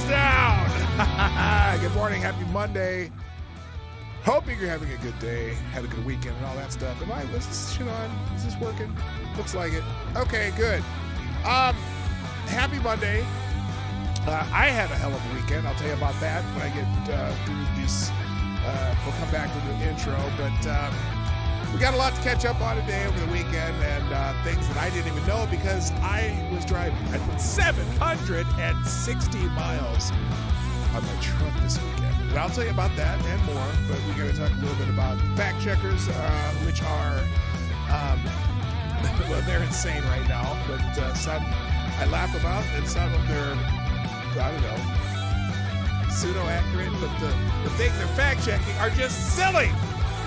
down. Good morning. Happy Monday. Hoping you're having a good day. Had a good weekend and all that stuff. Was this shit on? Is this working? Looks like it. Okay, good. Happy Monday. I had a hell of a weekend. I'll tell you about that when I get through this. We'll come back with the intro, but we got a lot to catch up on today over the weekend and things that I didn't even know because I was driving. I put 760 miles on my truck this weekend. And I'll tell you about that and more, but we're going to talk a little bit about fact checkers, which are, well, they're insane right now, but some I laugh about, and some of them they're, I don't know, pseudo-accurate, but the things they're fact-checking are just silly.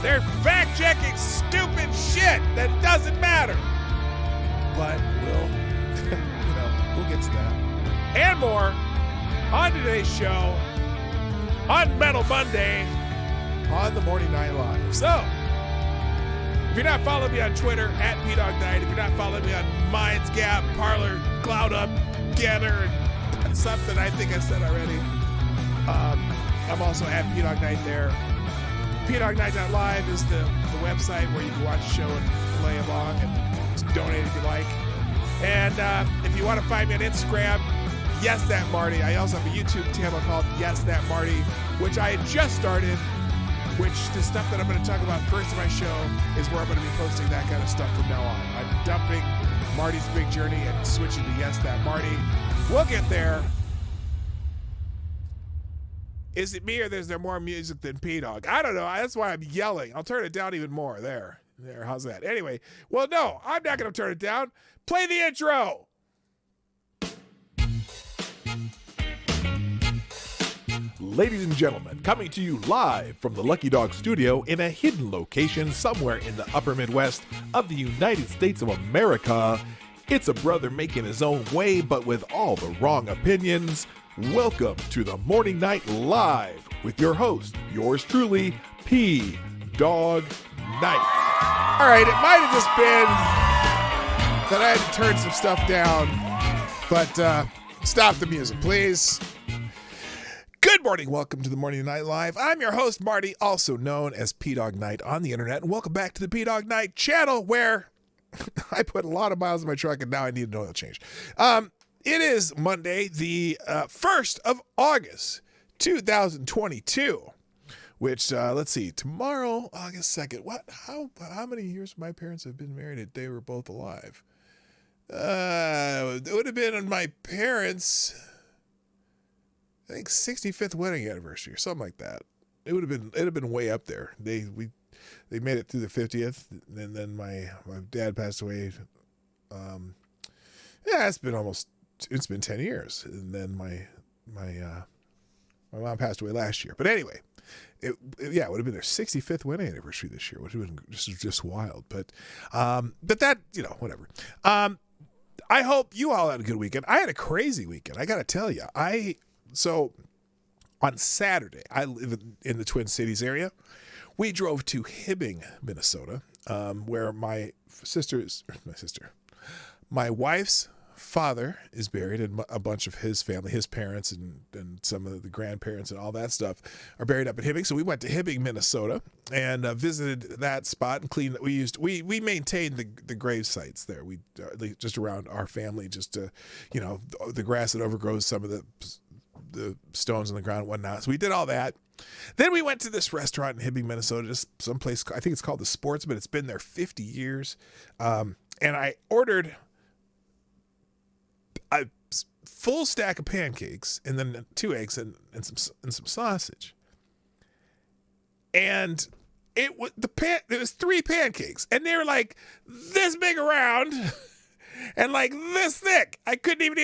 They're fact-checking stupid shit that doesn't matter. But we'll get to that. And more on today's show on Metal Monday on the Morning Night Live. So, if you're not following me on Twitter, at PDogNight, if you're not following me on Minds Gap, Parlor, Cloud Up, Getter, and something I think I said already, I'm also at PDogNight there. PDogNight.live is the website where you can watch the show and play along and donate if you like. And if you want to find me on Instagram, Yes That Marty. I also have a YouTube channel called Yes That Marty, which I had just started, which the stuff that I'm going to talk about first in my show is where I'm going to be posting that kind of stuff from now on. I'm dumping Marty's Big Journey and switching to Yes That Marty. We'll get there. Is it me or is there more music than P-Dog? I don't know. That's why I'm yelling. I'll turn it down even more. There. How's that? Anyway, well, no, I'm not going to turn it down. Play the intro. Ladies and gentlemen, coming to you live from the Lucky Dog Studio in a hidden location somewhere in the upper Midwest of the United States of America, it's a brother making his own way, but with all the wrong opinions. Welcome to the Morning Night Live with your host, yours truly, P-Dog Night. All right, it might have just been that I had to turn some stuff down, but stop the music, please. Good morning. Welcome to the Morning Night Live. I'm your host, Marty, also known as P-Dog Night on the internet, and welcome back to the P-Dog Night channel where I put a lot of miles in my truck and now I need an oil change. It is Monday, the 1st of August, 2022, which, let's see, tomorrow, August 2nd. How many years my parents have been married if they were both alive? It would have been on my parents', I think, 65th wedding anniversary or something like that. It'd have been way up there. They made it through the 50th, and then my dad passed away. It's been 10 years, and then my mom passed away last year. But anyway, it would have been their 65th wedding anniversary this year, which would have been just wild. But that, whatever. I hope you all had a good weekend. I had a crazy weekend. I got to tell you, so on Saturday, I live in the Twin Cities area. We drove to Hibbing, Minnesota, where my wife's father is buried, and a bunch of his family, his parents and some of the grandparents and all that stuff are buried up in Hibbing. So we went to Hibbing, Minnesota, and visited that spot and cleaned. We maintained the grave sites there. We just around our family, just to, the grass that overgrows some of the stones in the ground and whatnot. So we did all that. Then we went to this restaurant in Hibbing, Minnesota, just someplace, I think it's called The Sports, but it's been there 50 years. And I ordered a full stack of pancakes and then 2 eggs and some sausage. And it was 3 pancakes, and they were like this big around and like this thick. I couldn't even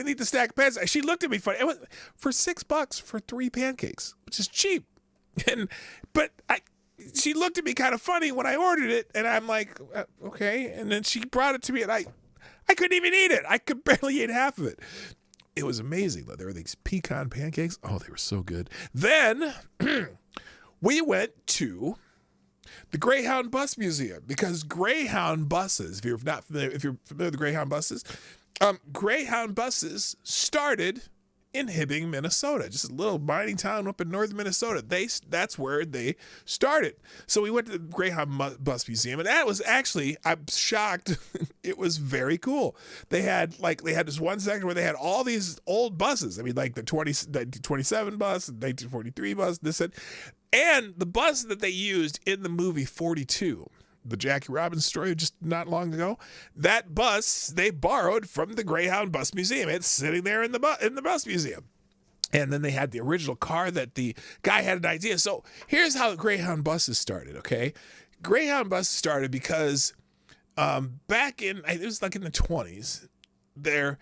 eat the stack of pancakes. She looked at me funny. It was for $6 for 3 pancakes, which is cheap. But she looked at me kind of funny when I ordered it, and I'm like, okay. And then she brought it to me, and I couldn't even eat it. I could barely eat half of it. It was amazing, though. There were these pecan pancakes. Oh, they were so good. Then we went to the Greyhound Bus Museum, because Greyhound buses, if you're familiar with the Greyhound buses started in Hibbing, Minnesota, just a little mining town up in northern Minnesota. That's where they started. So we went to the Greyhound Bus Museum, and that was actually, I'm shocked, it was very cool. They had this one section where they had all these old buses. I mean, like the 1927 bus, the 1943 bus, and the bus that they used in the movie 42. The Jackie Robinson story just not long ago. That bus they borrowed from the Greyhound Bus Museum. It's sitting there in the bus museum. And then they had the original car that the guy had an idea. So here's how Greyhound buses started, okay? Greyhound buses started because back in, it was like in the 20s, there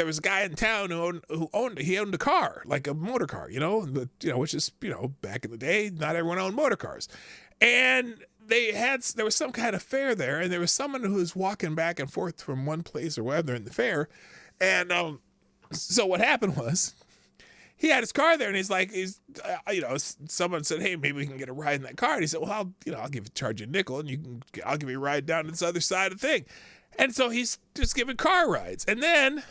was a guy in town who owned a car, like a motor car, which is, back in the day, not everyone owned motor cars. And there was some kind of fair there, and there was someone who was walking back and forth from one place or wherever in the fair. And so what happened was he had his car there, and someone said, hey, maybe we can get a ride in that car. And he said, well, I'll charge you a nickel, and I'll give you a ride down to this other side of the thing. And so he's just giving car rides. And then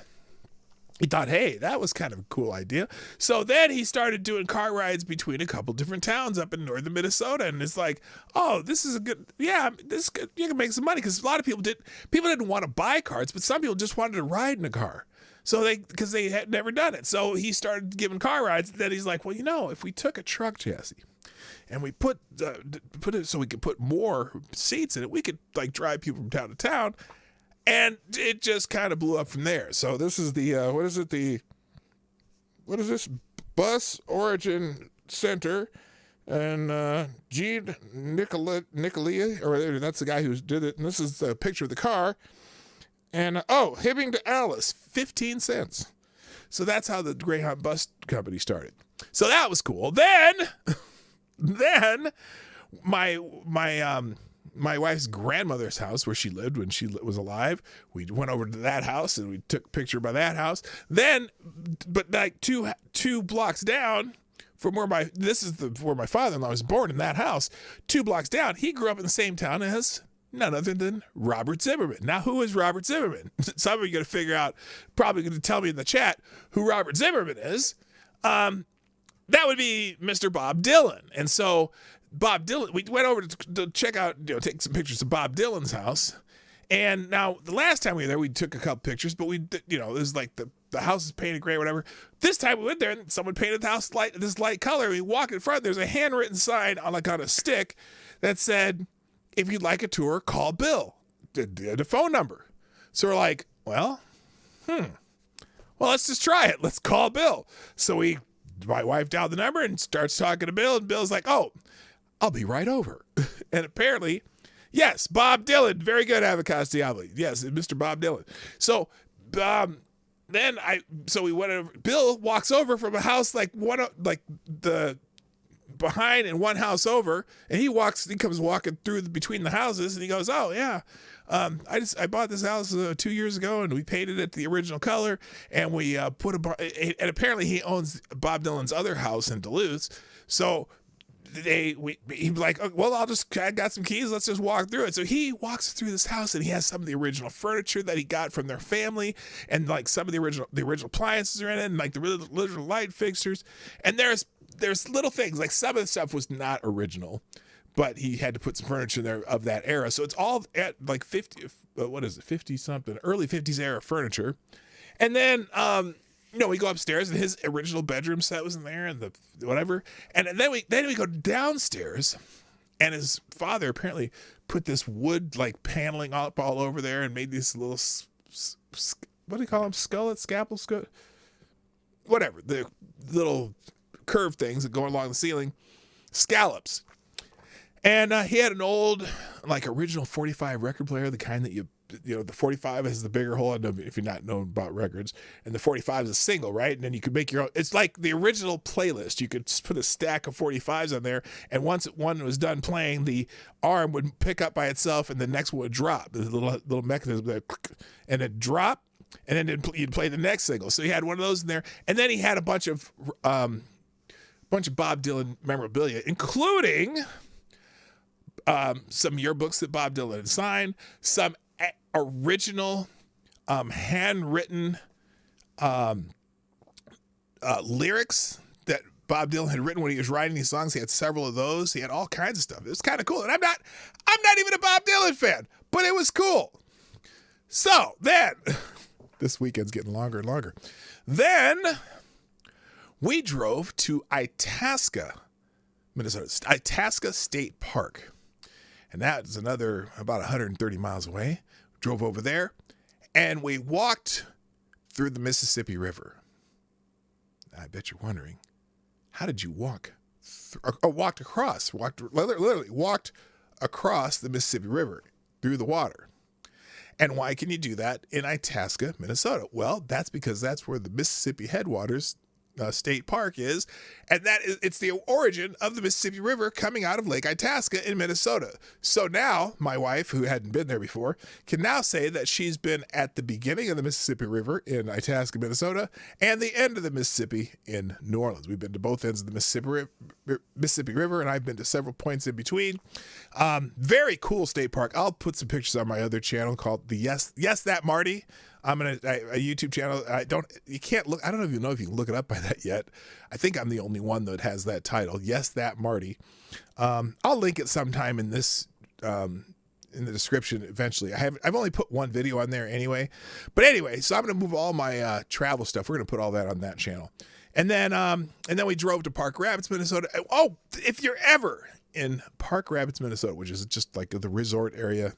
he thought, hey, that was kind of a cool idea. So then he started doing car rides between a couple different towns up in northern Minnesota. And it's like, oh, this is this is good. You can make some money, because a lot of people didn't want to buy cars, but some people just wanted to ride in a car. So because they had never done it. So he started giving car rides. Then he's like, well, if we took a truck chassis and we put it so we could put more seats in it, we could drive people from town to town. And it just kind of blew up from there. So this is the, what is this? Bus Origin Center. And Gene Nicolia, or that's the guy who did it. And this is the picture of the car. And, Hibbing to Alice, 15 cents. So that's how the Greyhound Bus Company started. So that was cool. Then my wife's grandmother's house, where she lived when she was alive, we went over to that house and we took a picture by that house. Then, but like two blocks down from where where my father-in-law was born, in that house, 2 blocks down, he grew up in the same town as none other than Robert Zimmerman. Now, who is Robert Zimmerman? Some of you are going to figure out, probably going to tell me in the chat who Robert Zimmerman is. That would be Mr. Bob Dylan. And so Bob Dylan, we went over to check out, take some pictures of Bob Dylan's house. And now the last time we were there, we took a couple pictures, but it was like the house is painted gray, whatever. This time we went there and someone painted the house this light color. We walk in front, there's a handwritten sign on a stick that said, if you'd like a tour, call Bill. The phone number. So we're like, well, let's just try it. Let's call Bill. So my wife dialed the number and starts talking to Bill, and Bill's like, oh, I'll be right over. And apparently, yes, Bob Dylan, very good, Avocas Diablo. Yes, Mr. Bob Dylan. So we went over. Bill walks over from a house behind and one house over, and he comes walking through between the houses, and he goes, oh yeah, I bought this house 2 years ago, and we painted it the original color, and we put and apparently he owns Bob Dylan's other house in Duluth. So he'd be like, oh, well, I got some keys, let's just walk through it. So he walks through this house, and he has some of the original furniture that he got from their family, and some of the original appliances are in it, and the original light fixtures. And there's little things, some of the stuff was not original, but he had to put some furniture in there of that era. So it's all at 50 something, early 50s era furniture. And then, we go upstairs, and his original bedroom set was in there, and the whatever. And then we go downstairs, and his father apparently put this wood paneling all over there, and made these little what do you call them? Scalpel, whatever, the little curved things that go along the ceiling, scallops. And he had an old original 45 record player, the kind that the 45 has the bigger hole. I don't know if you're not known about records, and the 45 is a single, right? And then you could make your own. It's like the original playlist. You could just put a stack of 45s on there, and once one was done playing, the arm would pick up by itself, and the next one would drop. There's a little mechanism that, and it drop, and then you'd play the next single. So he had one of those in there, and then he had a bunch of Bob Dylan memorabilia, including some yearbooks that Bob Dylan had signed, some original handwritten lyrics that Bob Dylan had written when he was writing these songs. He had several of those. He had all kinds of stuff. It was kind of cool. And I'm not even a Bob Dylan fan, but it was cool. So then, this weekend's getting longer and longer. Then we drove to Itasca, Minnesota, Itasca State Park. And that is another about 130 miles away. Drove over there and we walked through the Mississippi River. I bet you're wondering, how did you walk? Literally walked across the Mississippi River through the water. And why can you do that in Itasca, Minnesota? Well, that's because that's where the Mississippi Headwaters State Park is, and it's the origin of the Mississippi River coming out of Lake Itasca in Minnesota. So now my wife, who hadn't been there before, can now say that she's been at the beginning of the Mississippi River in Itasca, Minnesota, and the end of the Mississippi in New Orleans. We've been to both ends of the Mississippi River, and I've been to several points in between. Very cool state park. I'll put some pictures on my other channel called the Yes That Marty. I'm a YouTube channel. I don't even know if you can look it up by that yet. I think I'm the only one that has that title. Yes, That Marty. I'll link it sometime in this in the description eventually. I've only put one video on there anyway. But anyway, so I'm gonna move all my travel stuff. We're gonna put all that on that channel. And then we drove to Park Rapids, Minnesota. Oh, if you're ever in Park Rapids, Minnesota, which is just like the resort area.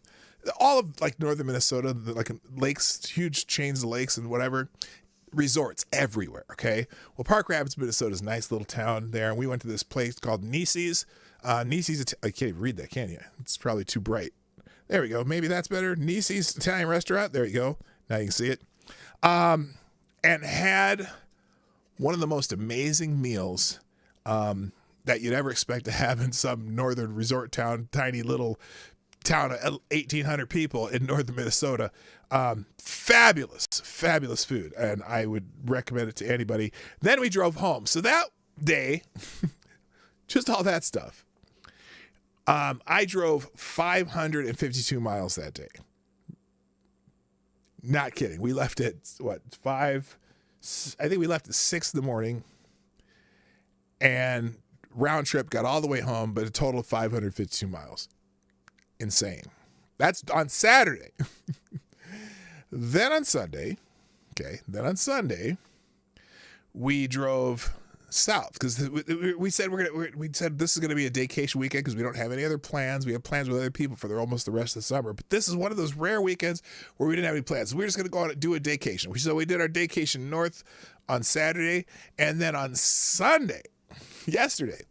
All of like northern Minnesota, like lakes, huge chains of lakes and whatever, resorts everywhere. Okay. Well, Park Rapids, Minnesota is a nice little town there. And we went to this place called Nisi's. Nisi's, I can't even read that, can you? It's probably too bright. There we go. Maybe that's better. Nisi's Italian restaurant. There you go. Now you can see it. And had one of the most amazing meals that you'd ever expect to have in some northern resort town, tiny little town of 1,800 people in northern Minnesota. Fabulous food, and I would recommend it to anybody. Then we drove home. So that day, just all that stuff. I drove 552 miles that day. Not kidding. We left at I think we left at 6 in the morning, and round trip got all the way home, but a total of 552 miles. Insane. That's on Saturday. Then on Sunday, we drove south because we said we said this is going to be a vacation weekend because we don't have any other plans. We have plans with other people for almost the rest of the summer, but this is one of those rare weekends where we didn't have any plans. So we're just going to go out and do a vacation. So we did our vacation north on Saturday, and then on Sunday, yesterday,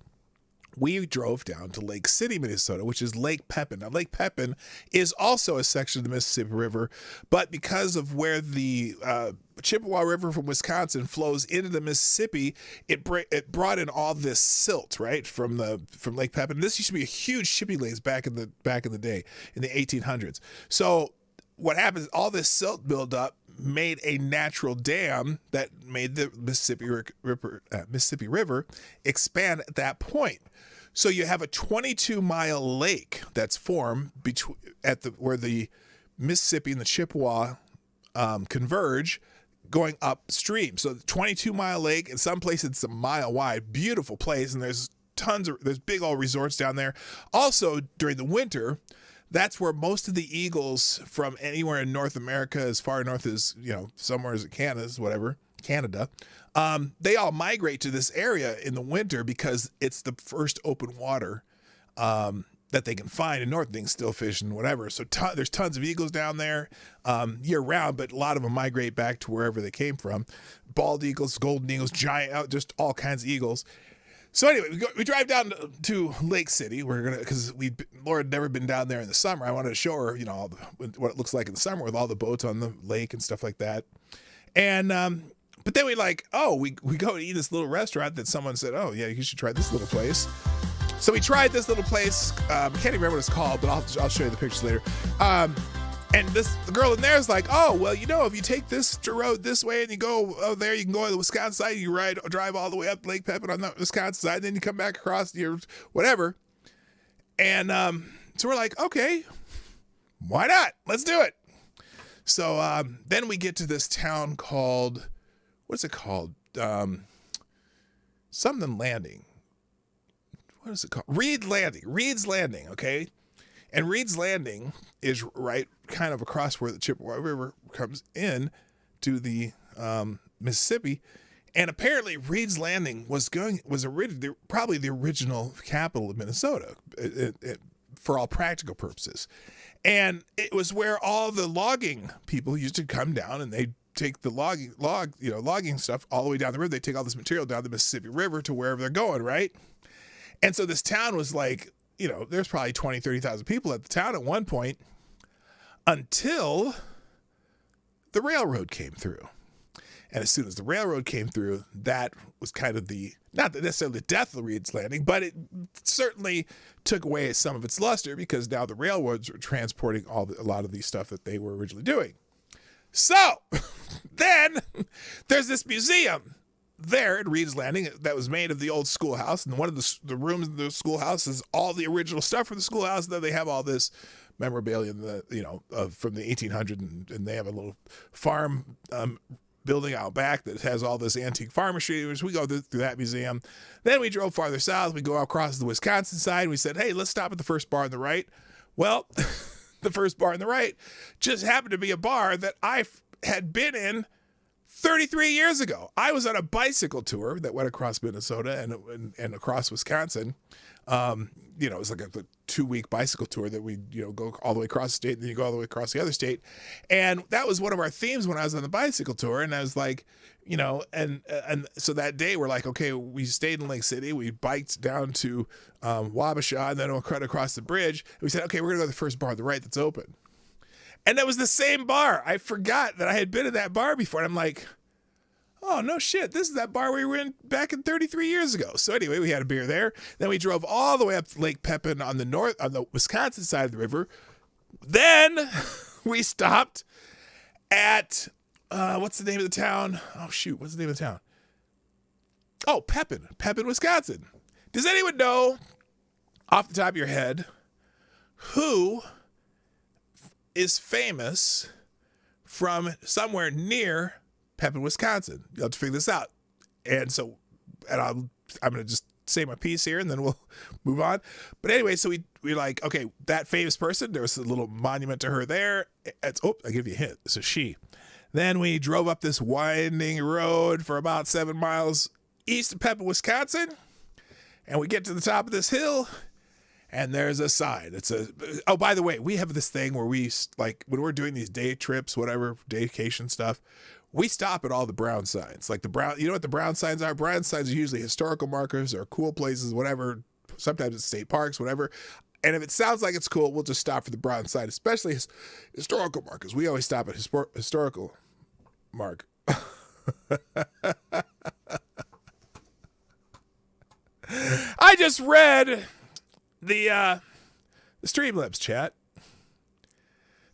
we drove down to Lake City, Minnesota, which is Lake Pepin. Now, Lake Pepin is also a section of the Mississippi River, but because of where the Chippewa River from Wisconsin flows into the Mississippi, it brought in all this silt, right, from Lake Pepin. This used to be a huge shipping lanes back in the day in the 1800s. So what happens? All this silt buildup made a natural dam that made the Mississippi River expand at that point. So you have a 22-mile lake that's formed where the Mississippi and the Chippewa converge, going upstream. So the 22-mile lake, in some places it's a mile wide, beautiful place, and there's big old resorts down there. Also during the winter, that's where most of the eagles from anywhere in North America, as far north as, somewhere as Canada, they all migrate to this area in the winter because it's the first open water that they can find in north. They can still fish and whatever. So there's tons of eagles down there year round, but a lot of them migrate back to wherever they came from. Bald eagles, golden eagles, giant, just all kinds of eagles. So anyway, we drive down to Lake City. Because Laura had never been down there in the summer. I wanted to show her, what it looks like in the summer with all the boats on the lake and stuff like that. And but then we go to eat this little restaurant that someone said, oh yeah, you should try this little place. So we tried this little place. I can't even remember what it's called, but I'll show you the pictures later. And the girl in there is like, oh, well, if you take this road this way and you go over there, you can go to the Wisconsin side, you drive all the way up to Lake Pepin on the Wisconsin side, and then you come back across your whatever. And so we're like, okay, why not? Let's do it. So then we get to this town called, what's it called? something landing. What is it called? Reed's Landing, okay? And Reed's Landing is right kind of across where the Chippewa River comes in to the Mississippi. And apparently Reed's Landing was probably the original capital of Minnesota for all practical purposes. And it was where all the logging people used to come down, and they take the logging stuff all the way down the river. They take all this material down the Mississippi River to wherever they're going, right? And so this town was like, there's probably 20, 30,000 people at the town at one point until the railroad came through. And as soon as the railroad came through, that was kind of not necessarily the death of Reed's Landing, but it certainly took away some of its luster because now the railroads were transporting a lot of these stuff that they were originally doing. So then there's this museum there at Reed's Landing that was made of the old schoolhouse, and one of the rooms in the schoolhouse is all the original stuff from the schoolhouse. And then they have all this memorabilia, from the 1800s, and they have a little farm building out back that has all this antique farm machinery. We go through that museum. Then we drove farther south. We go across the Wisconsin side. And we said, hey, let's stop at the first bar on the right. Well, the first bar on the right just happened to be a bar that I had been in 33 years ago. I was on a bicycle tour that went across Minnesota and across Wisconsin. It was like a 2-week bicycle tour that we, go all the way across the state, and then you go all the way across the other state. And that was one of our themes when I was on the bicycle tour. And I was like, and so that day we're like, okay, we stayed in Lake City. We biked down to Wabasha, and then we cut across the bridge. And we said, okay, we're going to go to the first bar on the right that's open. And that was the same bar. I forgot that I had been in that bar before. And I'm like, oh, no shit. This is that bar we were in back in 33 years ago. So anyway, we had a beer there. Then we drove all the way up to Lake Pepin on the Wisconsin side of the river. Then we stopped at, what's the name of the town? Oh, shoot. What's the name of the town? Oh, Pepin, Wisconsin. Does anyone know off the top of your head who is famous from somewhere near Pepin, Wisconsin? You'll have to figure this out. And I'm going to just say my piece here and then we'll move on. But anyway, so we like, okay, that famous person, there was a little monument to her there. I'll give you a hint. It's a she. Then we drove up this winding road for about 7 miles east of Pepin, Wisconsin. And we get to the top of this hill, and there's a sign. By the way, we have this thing where we, like, when we're doing these day trips, whatever, daycation stuff, we stop at all the brown signs. Like you know what the brown signs are? Brown signs are usually historical markers or cool places, whatever. Sometimes it's state parks, whatever. And if it sounds like it's cool, we'll just stop for the brown sign, especially historical markers. We always stop at historical mark. I just read the Streamlabs chat.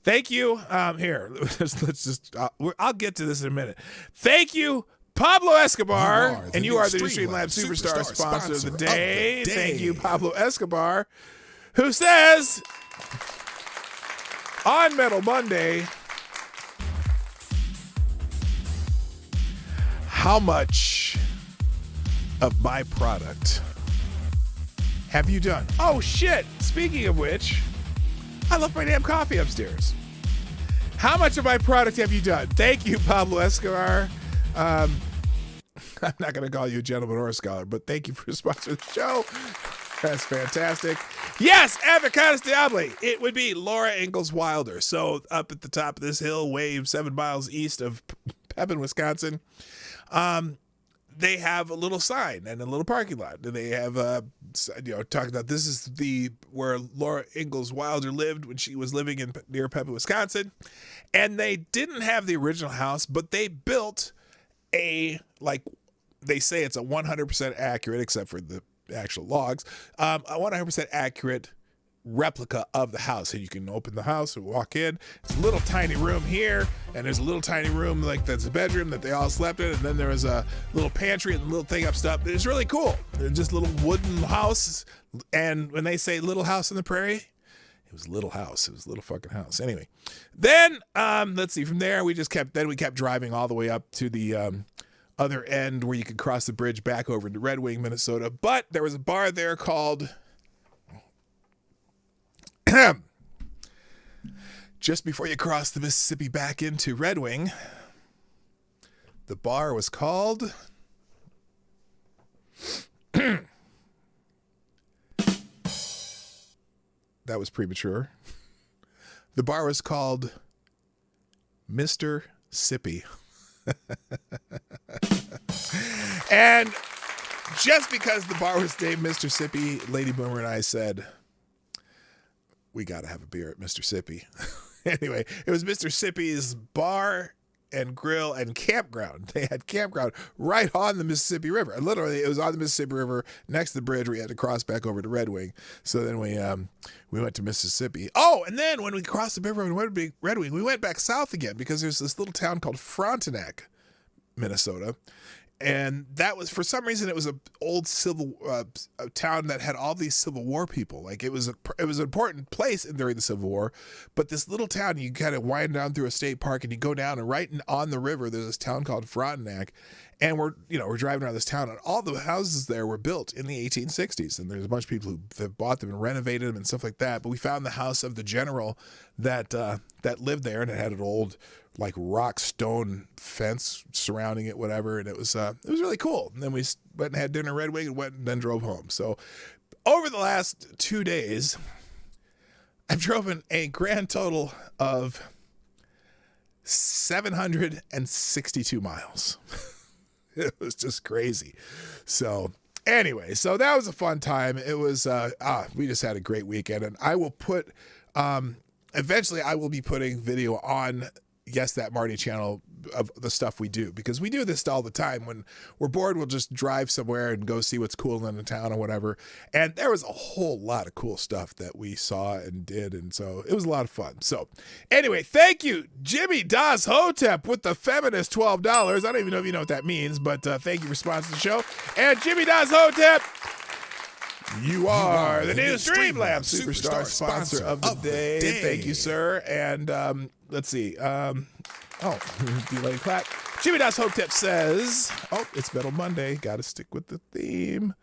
Thank you. Here, let's just. I'll get to this in a minute. Thank you, Pablo Escobar, and you are the Streamlabs Superstar sponsor of the day. Thank you, Pablo Escobar, who says on Metal Monday, how much of my product have you done? Oh shit! Speaking of which, I left my damn coffee upstairs. How much of my product have you done? Thank you, Pablo Escobar. I'm not going to call you a gentleman or a scholar, but thank you for sponsoring the show. That's fantastic. Yes, Avocados Diable. It would be Laura Ingalls Wilder. So up at the top of this hill, way 7 miles east of Pepin, Wisconsin, they have a little sign and a little parking lot. And they have, talking about this is where Laura Ingalls Wilder lived when she was living near Pepin, Wisconsin. And they didn't have the original house, but they built they say it's a 100% accurate, except for the actual logs, a 100% accurate replica of the house. And you can open the house and walk in. It's a little tiny room here, and there's a little tiny room that's a bedroom that they all slept in, and then there was a little pantry and a little thing up stuff. It's really cool. They're just little wooden house, and when they say little house on the prairie, it was a little house. It was a little fucking house. Anyway, then let's see. From there, we kept driving all the way up to the other end where you could cross the bridge back over into Red Wing, Minnesota. But there was a bar there called just before you cross the Mississippi back into Red Wing. The bar was called that was premature. The bar was called Mr. Sippy. And just because the bar was named Mr. Sippy, Lady Boomer and I said, we got to have a beer at Mr. Sippy. Anyway, it was Mr. Sippy's bar and grill and campground. They had campground right on the Mississippi River. And literally, it was on the Mississippi River next to the bridge where you had to cross back over to Red Wing. So then we went to Mississippi. Oh, and then when we crossed the river and went to Red Wing, we went back south again because there's this little town called Frontenac, Minnesota. And that was, for some reason, it was an old a town that had all these Civil War people. Like it was an important place during the Civil War. But this little town, you kind of wind down through a state park and you go down, and right on the river, there's this town called Frontenac. And we're driving around this town, and all the houses there were built in the 1860s. And there's a bunch of people who have bought them and renovated them and stuff like that. But we found the house of the general that lived there, and it had an old like rock stone fence surrounding it, whatever. And it was really cool. And then we went and had dinner in Red Wing and went and then drove home. So over the last 2 days, I've driven a grand total of 762 miles. It was just crazy. So anyway, so that was a fun time. It was, we just had a great weekend, and I will put, eventually I will be putting video on Yes That Marty channel of the stuff we do, because we do this all the time. When we're bored, we'll just drive somewhere and go see what's cool in the town or whatever. And there was a whole lot of cool stuff that we saw and did. And so it was a lot of fun. So anyway, thank you, Jimmy Das Hotep with the feminist $12. I don't even know if you know what that means, but thank you for sponsoring the show. And Jimmy Das Hotep, you are the new Streamlabs Superstar sponsor of the day. Thank you, sir. And let's see. Delay clap. Jimmy Das Hotep says, it's Metal Monday. Got to stick with the theme.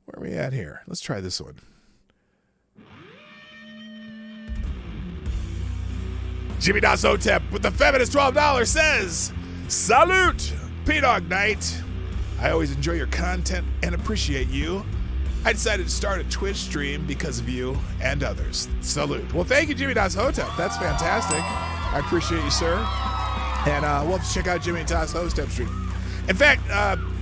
Where are we at here? Let's try this one. Jimmy Das Hotep with the feminist $12 says, Salute, P-Dog Night. I always enjoy your content and appreciate you. I decided to start a Twitch stream because of you and others. Salute. Well, thank you, Jimmy Das Hotep. That's fantastic. I appreciate you, sir. And we'll have to check out Jimmy Das Hotep stream. In fact,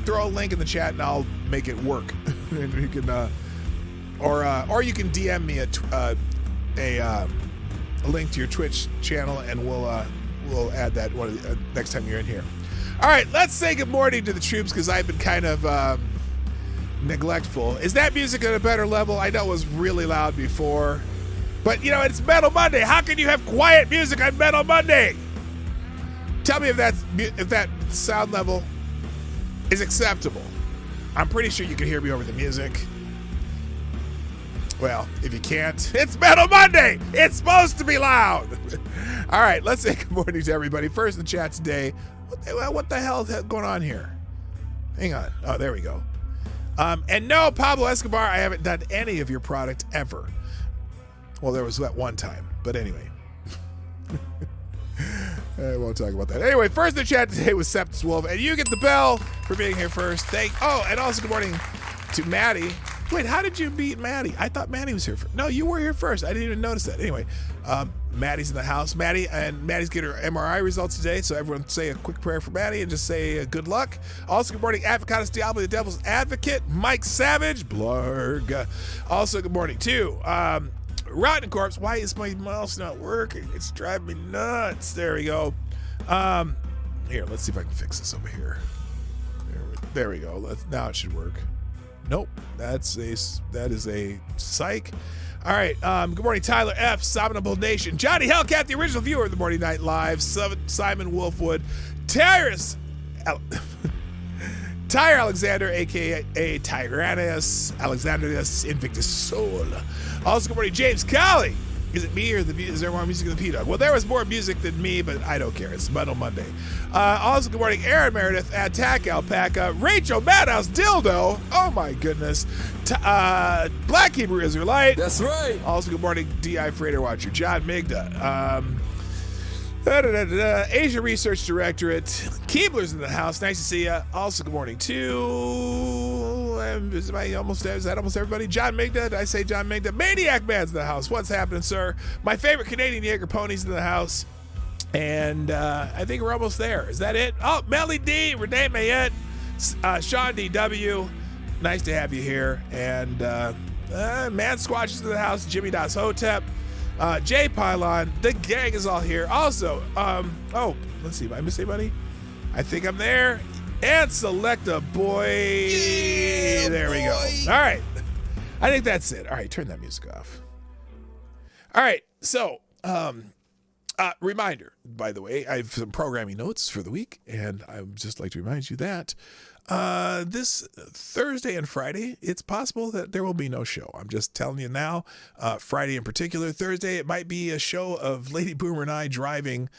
throw a link in the chat and I'll make it work. And you can, or you can DM me a link to your Twitch channel, and we'll add that next time you're in here. All right, let's say good morning to the troops, because I've been kind of neglectful. Is that music at a better level? I know it was really loud before, but it's Metal Monday. How can you have quiet music on Metal Monday? Tell me if that sound level is acceptable. I'm pretty sure you can hear me over the music. Well, if you can't, it's Metal Monday. It's supposed to be loud. All right, let's say good morning to everybody. First in the chat today. What the hell is going on here? Hang on. Oh, there we go. And no, Pablo Escobar, I haven't done any of your product ever. Well, there was that one time, but anyway. I won't talk about that. Anyway, first in the chat today was Septus Wolf, and you get the bell for being here first. And also good morning to Maddie. Wait, how did you beat Maddie? I thought Maddie was here first. No, you were here first. I didn't even notice that. Anyway, Maddie's in the house. Maddie's getting her MRI results today, so everyone say a quick prayer for Maddie and just say good luck. Also, good morning, Avocados Diablo, the Devil's Advocate, Mike Savage, Blarg. Also, good morning to Rotten Corpse. Why is my mouse not working? It's driving me nuts. There we go. Here, let's see if I can fix this over here. There we go. Now it should work. Nope, that is a psych. All right, good morning, Tyler F, Sominable Nation, Johnny Hellcat, the original viewer of the Morning Night Live, Simon Wolfwood, Tyre Alexander, aka Tyrannus Alexandrius Invictus Soul. Also, good morning, James Colley, Is it me or is there more music than P-Dog? Well, there was more music than me, but I don't care. It's Metal Monday. Also, good morning, Aaron Meredith, Attack Alpaca, Rachel Madhouse Dildo. Oh, my goodness. Black Hebrew Israelite. That's right. Also, good morning, DI Freighter Watcher, John Migda. Asia Research Directorate. Keebler's in the house. Nice to see you. Also, good morning to is that almost everybody? John Migda. Did I say John Migda? Maniac Man's in the house. What's happening, sir? My favorite Canadian Jaeger ponies in the house. And I think we're almost there. Is that it? Oh, Melly D, Renee Mayette, Sean DW. Nice to have you here. And Man Squatch is in the house. Jimmy Das Hotep. Jay Pylon, the gang is all here. Also, let's see, I miss anybody? I think I'm there. And Selecta Boy. Yeah, there we go. All right. I think that's it. All right, turn that music off. All right, so, reminder, by the way, I have some programming notes for the week, and I would just like to remind you that this Thursday and Friday, it's possible that there will be no show. I'm just telling you now. Friday in particular. Thursday, it might be a show of Lady Boomer and I driving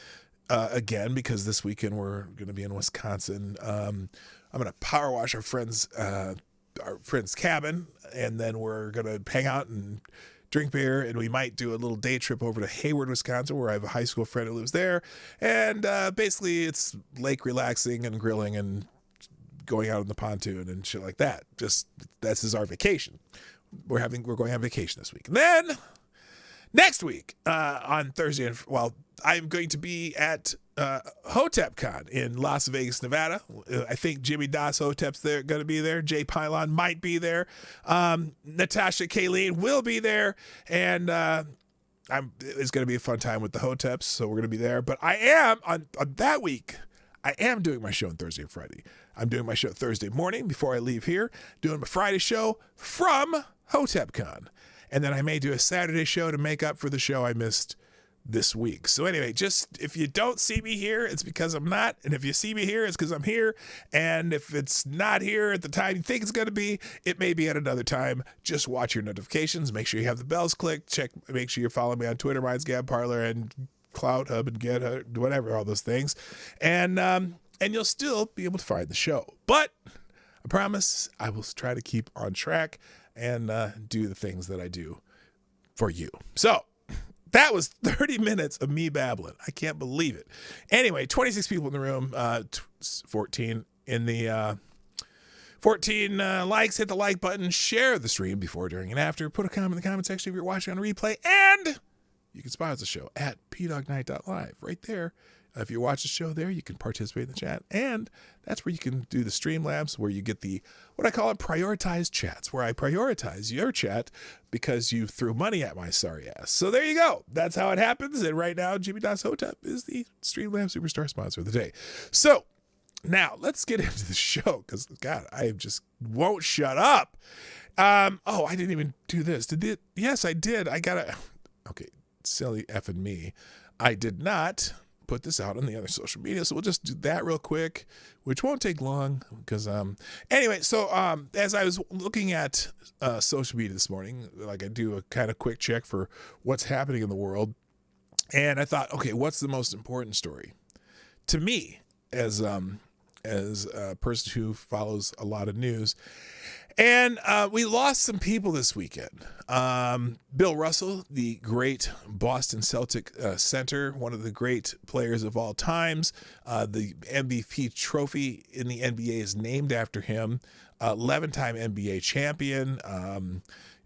again, because this weekend we're going to be in Wisconsin. I'm going to power wash our friend's cabin, and then we're going to hang out and drink beer, and we might do a little day trip over to Hayward, Wisconsin, where I have a high school friend who lives there. And basically, it's lake relaxing and grilling and going out on the pontoon and shit like that. Just this is our vacation. We're going on vacation this week. And then next week on Thursday, I'm going to be at HotepCon in Las Vegas, Nevada. I think Jimmy Das Hotep's there, going to be there. Jay Pylon might be there. Natasha Kayleen will be there, and it's going to be a fun time with the Hoteps. So we're going to be there. But I am on that week. I am doing my show on Thursday and Friday. I'm doing my show Thursday morning before I leave here, doing my Friday show from HotepCon. And then I may do a Saturday show to make up for the show I missed this week. So anyway, just if you don't see me here, it's because I'm not. And if you see me here, it's because I'm here. And if it's not here at the time you think it's going to be, it may be at another time. Just watch your notifications. Make sure you have the bells clicked. Make sure you're following me on Twitter, Minds, Gab Parlor, and Cloud Hub, and Get whatever, all those things. And you'll still be able to find the show. But I promise I will try to keep on track and do the things that I do for you. So that was 30 minutes of me babbling. I can't believe it. Anyway, 26 people in the room, 14 in the 14 likes. Hit the like button. Share the stream before, during, and after. Put a comment in the comment section if you're watching on a replay. And you can sponsor the show at pdognight.live right there. If you watch the show there, you can participate in the chat. And that's where you can do the Streamlabs, where you get the, what I call it, prioritized chats, where I prioritize your chat because you threw money at my sorry ass. So there you go. That's how it happens. And right now, Jimmy Das Hotep is the Streamlabs Superstar sponsor of the day. So now let's get into the show, because, God, I just won't shut up. I didn't even do this. Yes, I did. Okay, silly effing me. I did not put this out on the other social media, so we'll just do that real quick, which won't take long, because anyway, so as I was looking at social media this morning, like I do a kind of quick check for what's happening in the world, and I thought, okay, what's the most important story to me as a person who follows a lot of news? And we lost some people this weekend. Bill Russell, the great Boston Celtic center, one of the great players of all times. The MVP trophy in the NBA is named after him. 11-time NBA champion.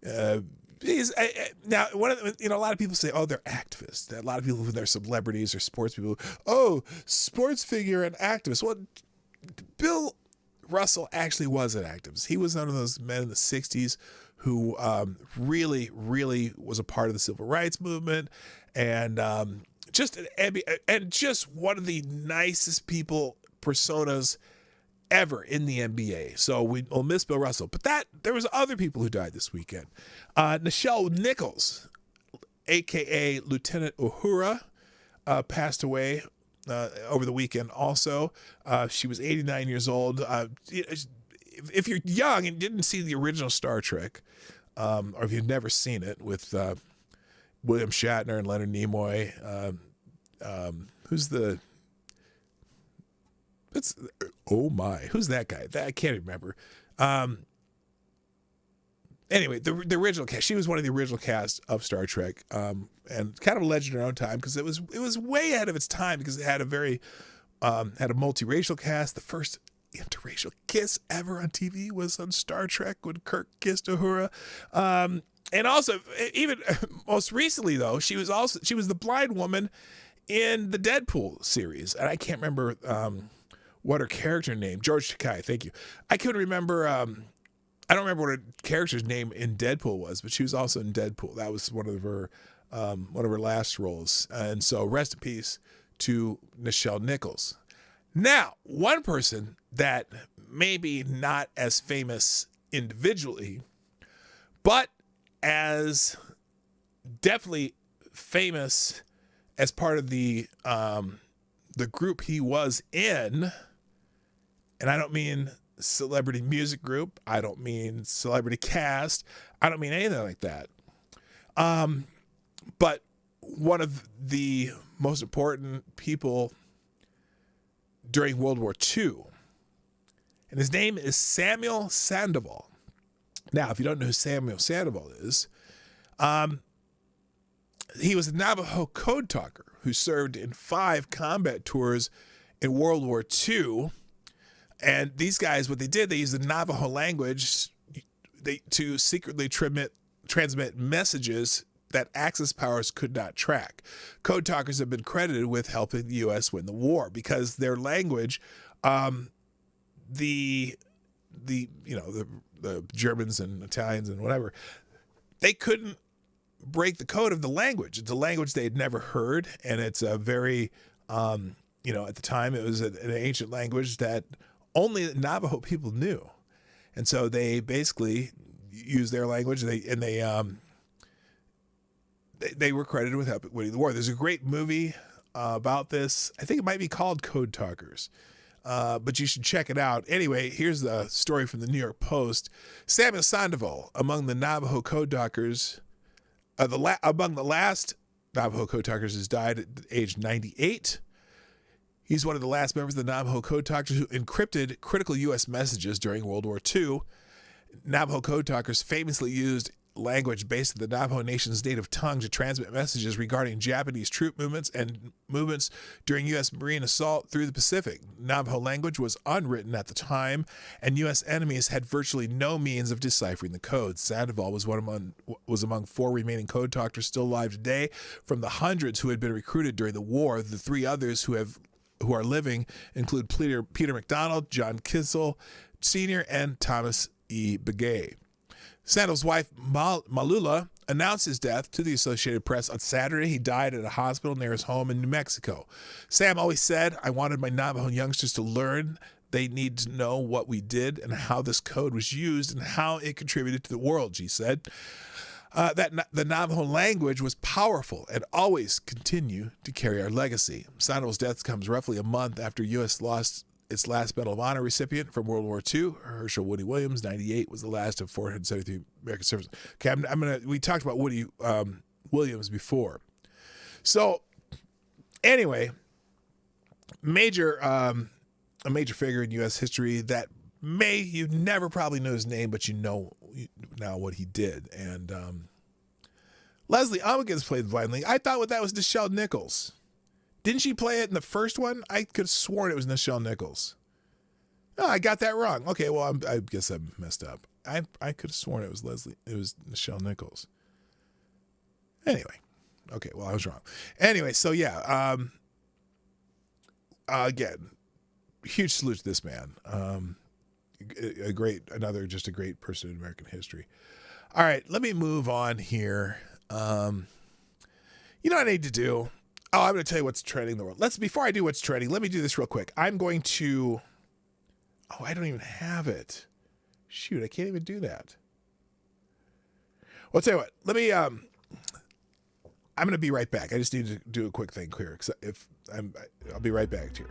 Now, a lot of people say, oh, they're activists. A lot of people, they're celebrities or sports people. Oh, sports figure and activist. Well, Bill Russell actually was an activist. He was one of those men in the 60s who really, really was a part of the civil rights movement, and just one of the nicest personas ever in the NBA. So we'll miss Bill Russell. But there was other people who died this weekend. Nichelle Nichols, a.k.a. Lieutenant Uhura, passed away over the weekend also. She was 89 years old. If you're young and didn't see the original Star Trek, or if you've never seen it with William Shatner and Leonard Nimoy. Who's the? Who's that guy? I can't remember. Anyway, the original cast. She was one of the original cast of Star Trek, and kind of a legend in her own time because it was way ahead of its time because it had a very had a multiracial cast. The first interracial kiss ever on TV was on Star Trek when Kirk kissed Uhura. And also, even most recently though, she was the blind woman in the Deadpool series, and I can't remember what her character name. George Takei, thank you. I couldn't remember. I don't remember what her character's name in Deadpool was, but she was also in Deadpool. That was one of her last roles. And so, rest in peace to Nichelle Nichols. Now, one person that maybe not as famous individually, but as definitely famous as part of the group he was in, and I don't mean celebrity music group, I don't mean celebrity cast, I don't mean anything like that. But one of the most important people during World War II, and his name is Samuel Sandoval. Now, if you don't know who Samuel Sandoval is, he was a Navajo code talker who served in 5 combat tours in World War II. And these guys, what they did, they used the Navajo language to secretly transmit messages that Axis powers could not track. Code talkers have been credited with helping the U.S. win the war because their language, the Germans and Italians and whatever, they couldn't break the code of the language. It's a language they had never heard, and it's a very, at the time it was an ancient language that only the Navajo people knew, and so they basically used their language. They were credited with helping winning the war. There's a great movie about this. I think it might be called Code Talkers, but you should check it out. Anyway, here's the story from the New York Post. Samuel Sandoval, among the Navajo code talkers, among the last Navajo code talkers, has died at age 98. He's one of the last members of the Navajo code talkers who encrypted critical U.S. messages during World War II. Navajo code talkers famously used language based on the Navajo Nation's native tongue to transmit messages regarding Japanese troop movements and movements during U.S. Marine assault through the Pacific. Navajo language was unwritten at the time, and U.S. enemies had virtually no means of deciphering the codes. Sandoval was among 4 remaining code talkers still alive today. From the hundreds who had been recruited during the war, the 3 others who are living include Peter McDonald, John Kissel Sr., and Thomas E. Begay. Sandoval's wife, Malula, announced his death to the Associated Press on Saturday. He died at a hospital near his home in New Mexico. Sam always said, "I wanted my Navajo youngsters to learn. They need to know what we did and how this code was used and how it contributed to the world," she said. That the Navajo language was powerful and always continue to carry our legacy. Sandoval's death comes roughly a month after U.S. lost its last Medal of Honor recipient from World War II, Herschel Woody Williams, 98, was the last of 473 American service. Okay, we talked about Woody Williams before. So, anyway, a major figure in U.S. history that you never probably know his name, but you know now what he did. And Leslie Ummikins played the blind lady. I thought that was Nichelle Nichols. Didn't she play it in the first one? I could have sworn it was Nichelle Nichols. No, I got that wrong. Okay, well, I guess I messed up. I could have sworn it was Nichelle Nichols. Anyway, okay, well, I was wrong. Anyway, so yeah, again, huge salute to this man. Just a great person in American history. All right, let me move on here. You know what I need to do? Oh, I'm going to tell you what's trending in the world. Before I do what's trending, let me do this real quick. I'm going to... Oh, I don't even have it. Shoot, I can't even do that. Well, I'll tell you what. Let me... I'm going to be right back. I just need to do a quick thing here. I'll be right back to you.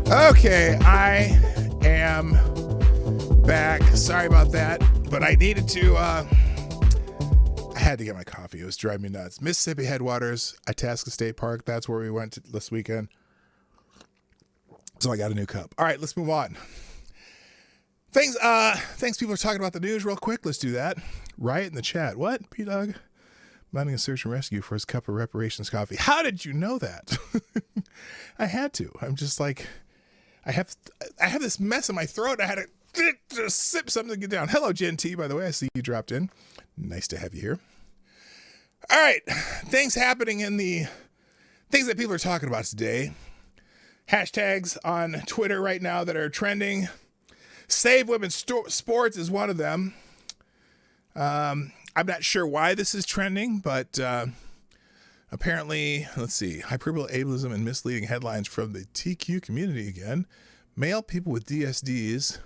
Okay, I am back. Sorry about that, but I needed to, I had to get my coffee. It was driving me nuts. Mississippi Headwaters, Itasca State Park. That's where we went this weekend. So I got a new cup. All right, let's move on. Thanks people are talking about the news real quick. Let's do that. Riot in the chat. What? P-Dog? Mounting a search and rescue for his cup of reparations coffee. How did you know that? I had to. I'm just like, I have this mess in my throat. I had to sip something to get down. Hello, Jen T, by the way. I see you dropped in. Nice to have you here. All right. Things happening in the things that people are talking about today. Hashtags on Twitter right now that are trending. Save Women's Sports is one of them. I'm not sure why this is trending, but apparently, let's see, hyperbole, ableism, and misleading headlines from the TQ community again. Male people with DSDs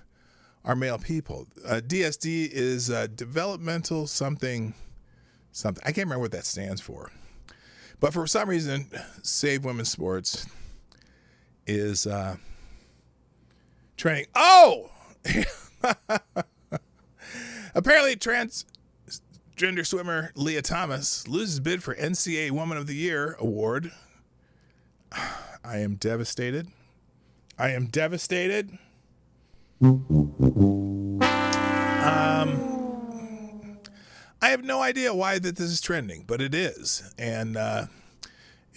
are male people. DSD is developmental something. I can't remember what that stands for. But for some reason, Save Women's Sports is trending. Oh! Apparently, transgender swimmer Leah Thomas loses bid for NCAA Woman of the Year award. I am devastated. I have no idea why that this is trending, but it is. And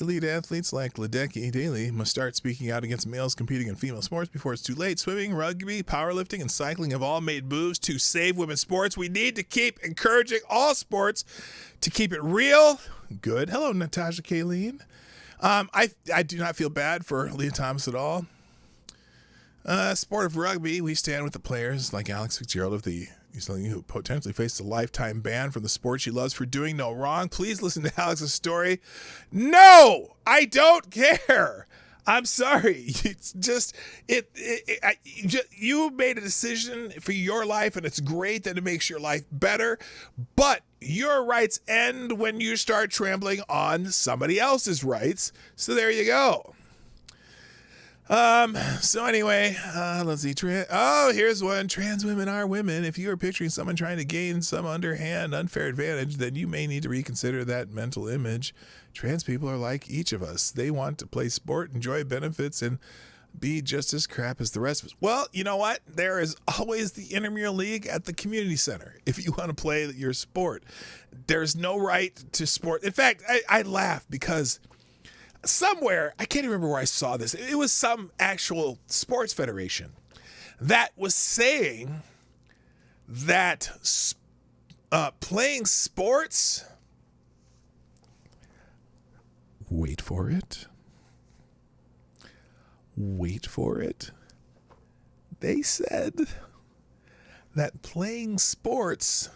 elite athletes like Ledecky Daly must start speaking out against males competing in female sports before it's too late. Swimming, rugby, powerlifting, and cycling have all made moves to save women's sports. We need to keep encouraging all sports to keep it real. Good. Hello, Natasha Kayleen. I do not feel bad for Leah Thomas at all. Sport of rugby, we stand with the players like Alex Fitzgerald of the who potentially faced a lifetime ban from the sport she loves for doing no wrong. Please listen to Alex's story. No, I don't care. I'm sorry. It's just you made a decision for your life, and it's great that it makes your life better. But your rights end when you start trampling on somebody else's rights. So there you go. So anyway, let's see. Here's one. Trans women are women. If you are picturing someone trying to gain some underhand, unfair advantage, then you may need to reconsider that mental image. Trans people are like each of us. They want to play sport, enjoy benefits, and be just as crap as the rest of us. Well, you know what? There is always the intramural league at the community center if you want to play your sport. There's no right to sport. In fact, I laugh because somewhere, I can't remember where I saw this. It was some actual sports federation that was saying that playing sports, wait for it. They said that playing sports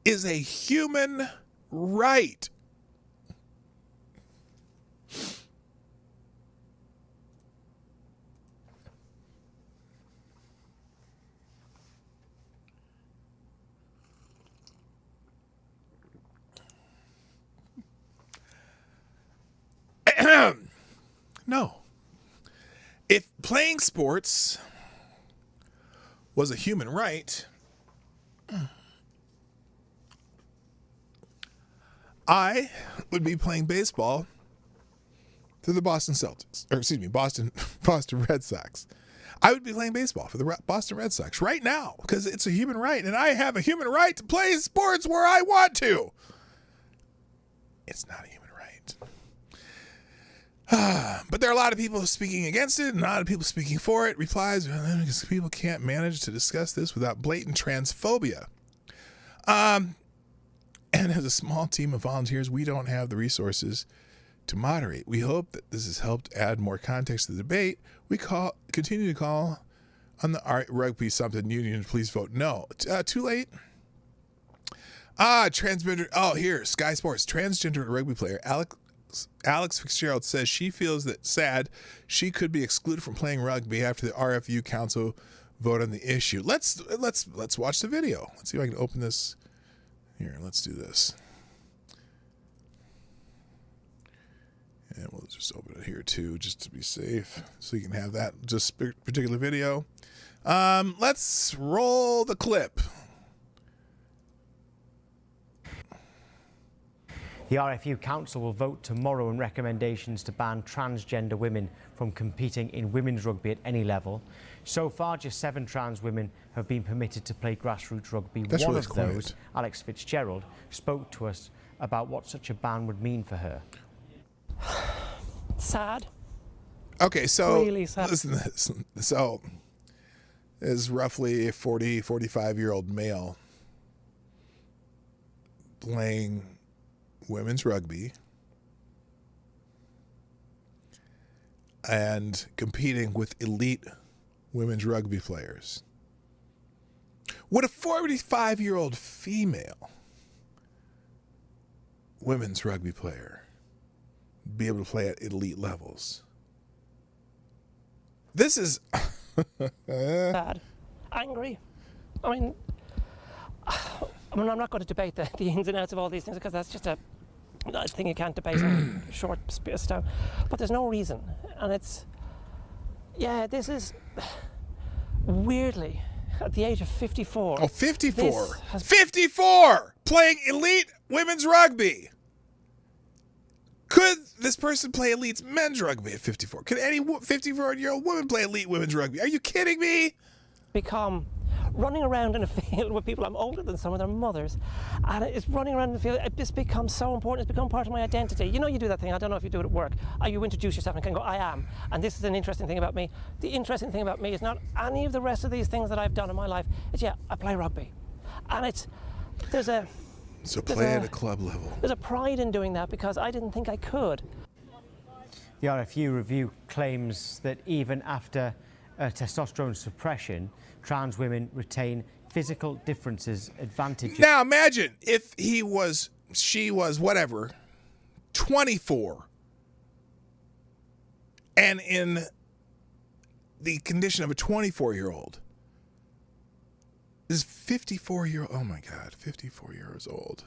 is a human right. No. If playing sports was a human right, I would be playing baseball for the Boston Red Sox. I would be playing baseball for the Boston Red Sox right now because it's a human right, and I have a human right to play sports where I want to. It's not a human right. But there are a lot of people speaking against it and a lot of people speaking for it. Replies, because people can't manage to discuss this without blatant transphobia. And as a small team of volunteers, we don't have the resources to moderate. We hope that this has helped add more context to the debate. We continue to call on the Rugby Something Union to please vote no. Too late. Transgender. Oh, here, Sky Sports. Transgender rugby player Alex Fitzgerald says she feels that sad she could be excluded from playing rugby after the RFU Council vote on the issue. Let's watch the video. Let's see if I can open this. Here, let's do this. And we'll just open it here too, just to be safe, so you can have that particular video. Let's roll the clip. The RFU Council will vote tomorrow on recommendations to ban transgender women from competing in women's rugby at any level. So far, just 7 trans women have been permitted to play grassroots rugby. That's One really of quiet. those, Alex Fitzgerald, spoke to us about what such a ban would mean for her. Sad. Okay, so Really sad. listen to this. So, is roughly a 40, 45-year-old male playing women's rugby and competing with elite women's rugby players. Would a 45-year-old female women's rugby player be able to play at elite levels? This is Sad. Angry. I'm not going to debate the ins and outs of all these things, because that's just a thing you can't debate in short space of time. But there's no reason. And this is weirdly, at the age of 54. Oh, 54. this has- 54! Playing elite women's rugby. Could this person play elite men's rugby at 54? Could any 54-year-old woman play elite women's rugby? Are you kidding me? Become running around in a field with people. I'm older than some of their mothers, and it's running around in the field. It's become so important. It's become part of my identity. You know, you do that thing. I don't know if you do it at work. You introduce yourself and can go, I am. And this is an interesting thing about me. The interesting thing about me is not any of the rest of these things that I've done in my life. It's, I play rugby. And So play at a club level. there's a pride in doing that, because I didn't think I could. The RFU review claims that even after testosterone suppression, trans women retain physical differences, advantages. Now imagine if she was whatever, 24, and in the condition of a 24-year-old. This 54-year-old, oh my God, 54 years old.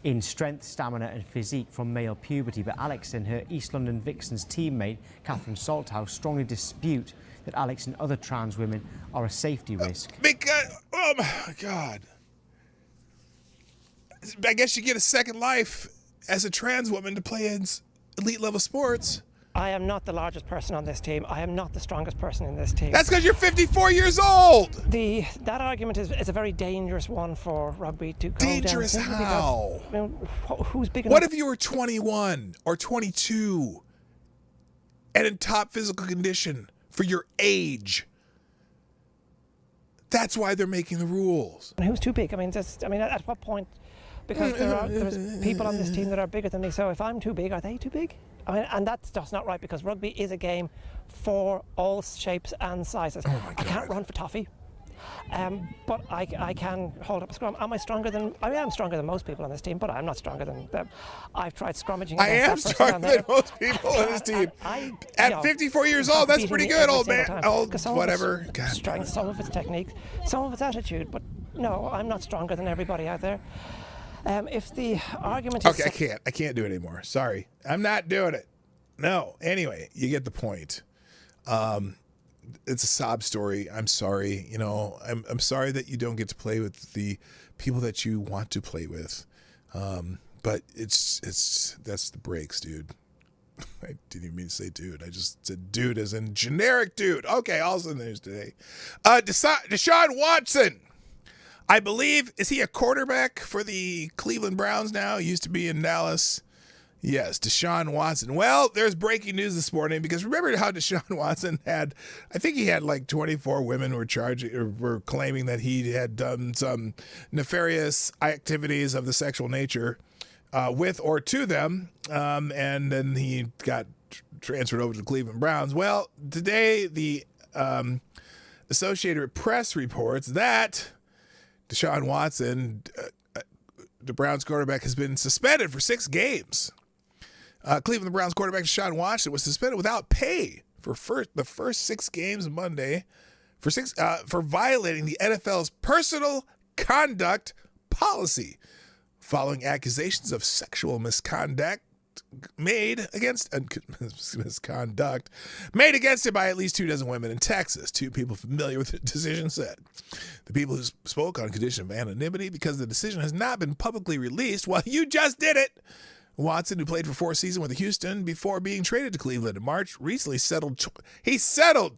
In strength, stamina and physique from male puberty, but Alex and her East London Vixens teammate, Catherine Salthouse, strongly dispute that Alex and other trans women are a safety risk. Because, oh my God. I guess you get a second life as a trans woman to play in elite level sports. I am not the largest person on this team. I am not the strongest person in this team. That's because you're 54 years old. That argument is a very dangerous one for rugby to go Dangerous down. Simply how? Because, who's big enough? What if you were 21 or 22 and in top physical condition for your age? That's why they're making the rules. And who's too big? At what point? Because there's people on this team that are bigger than me. So if I'm too big, are they too big? And that's just not right, because rugby is a game for all shapes and sizes. I can't run for toffee, but I can hold up a scrum. Am I stronger than? I am stronger than most people on this team, but I'm not stronger than them. I've tried scrummaging. I am against that person stronger down than most people on this team. At 54 years old, that's pretty good, old man. Old, whatever. God. Strength, some of its technique, some of its attitude, but no, I'm not stronger than everybody out there. If the argument is... Okay, I can't do it anymore. Sorry. I'm not doing it. No. Anyway, you get the point. It's a sob story. I'm sorry. You know, I'm sorry that you don't get to play with the people that you want to play with. But that's the breaks, dude. I didn't even mean to say dude. I just said dude as in generic dude. Okay, also news today. Deshaun Watson. I believe, is he a quarterback for the Cleveland Browns now? He used to be in Dallas. Yes, Deshaun Watson. Well, there's breaking news this morning, because remember how Deshaun Watson had, I think he had like 24 women were claiming that he had done some nefarious activities of the sexual nature with or to them, and then he got transferred over to the Cleveland Browns. Well, today the Associated Press reports that Deshaun Watson, the Browns quarterback, has been suspended for 6 games. Cleveland Browns quarterback Deshaun Watson was suspended without pay for the first 6 games Monday for violating the NFL's personal conduct policy following accusations of sexual misconduct made against him by at least 24 women in Texas. Two people familiar with the decision said. The people who spoke on condition of anonymity because the decision has not been publicly released. Well, you just did it. Watson, who played for 4 seasons with Houston before being traded to Cleveland in March, recently settled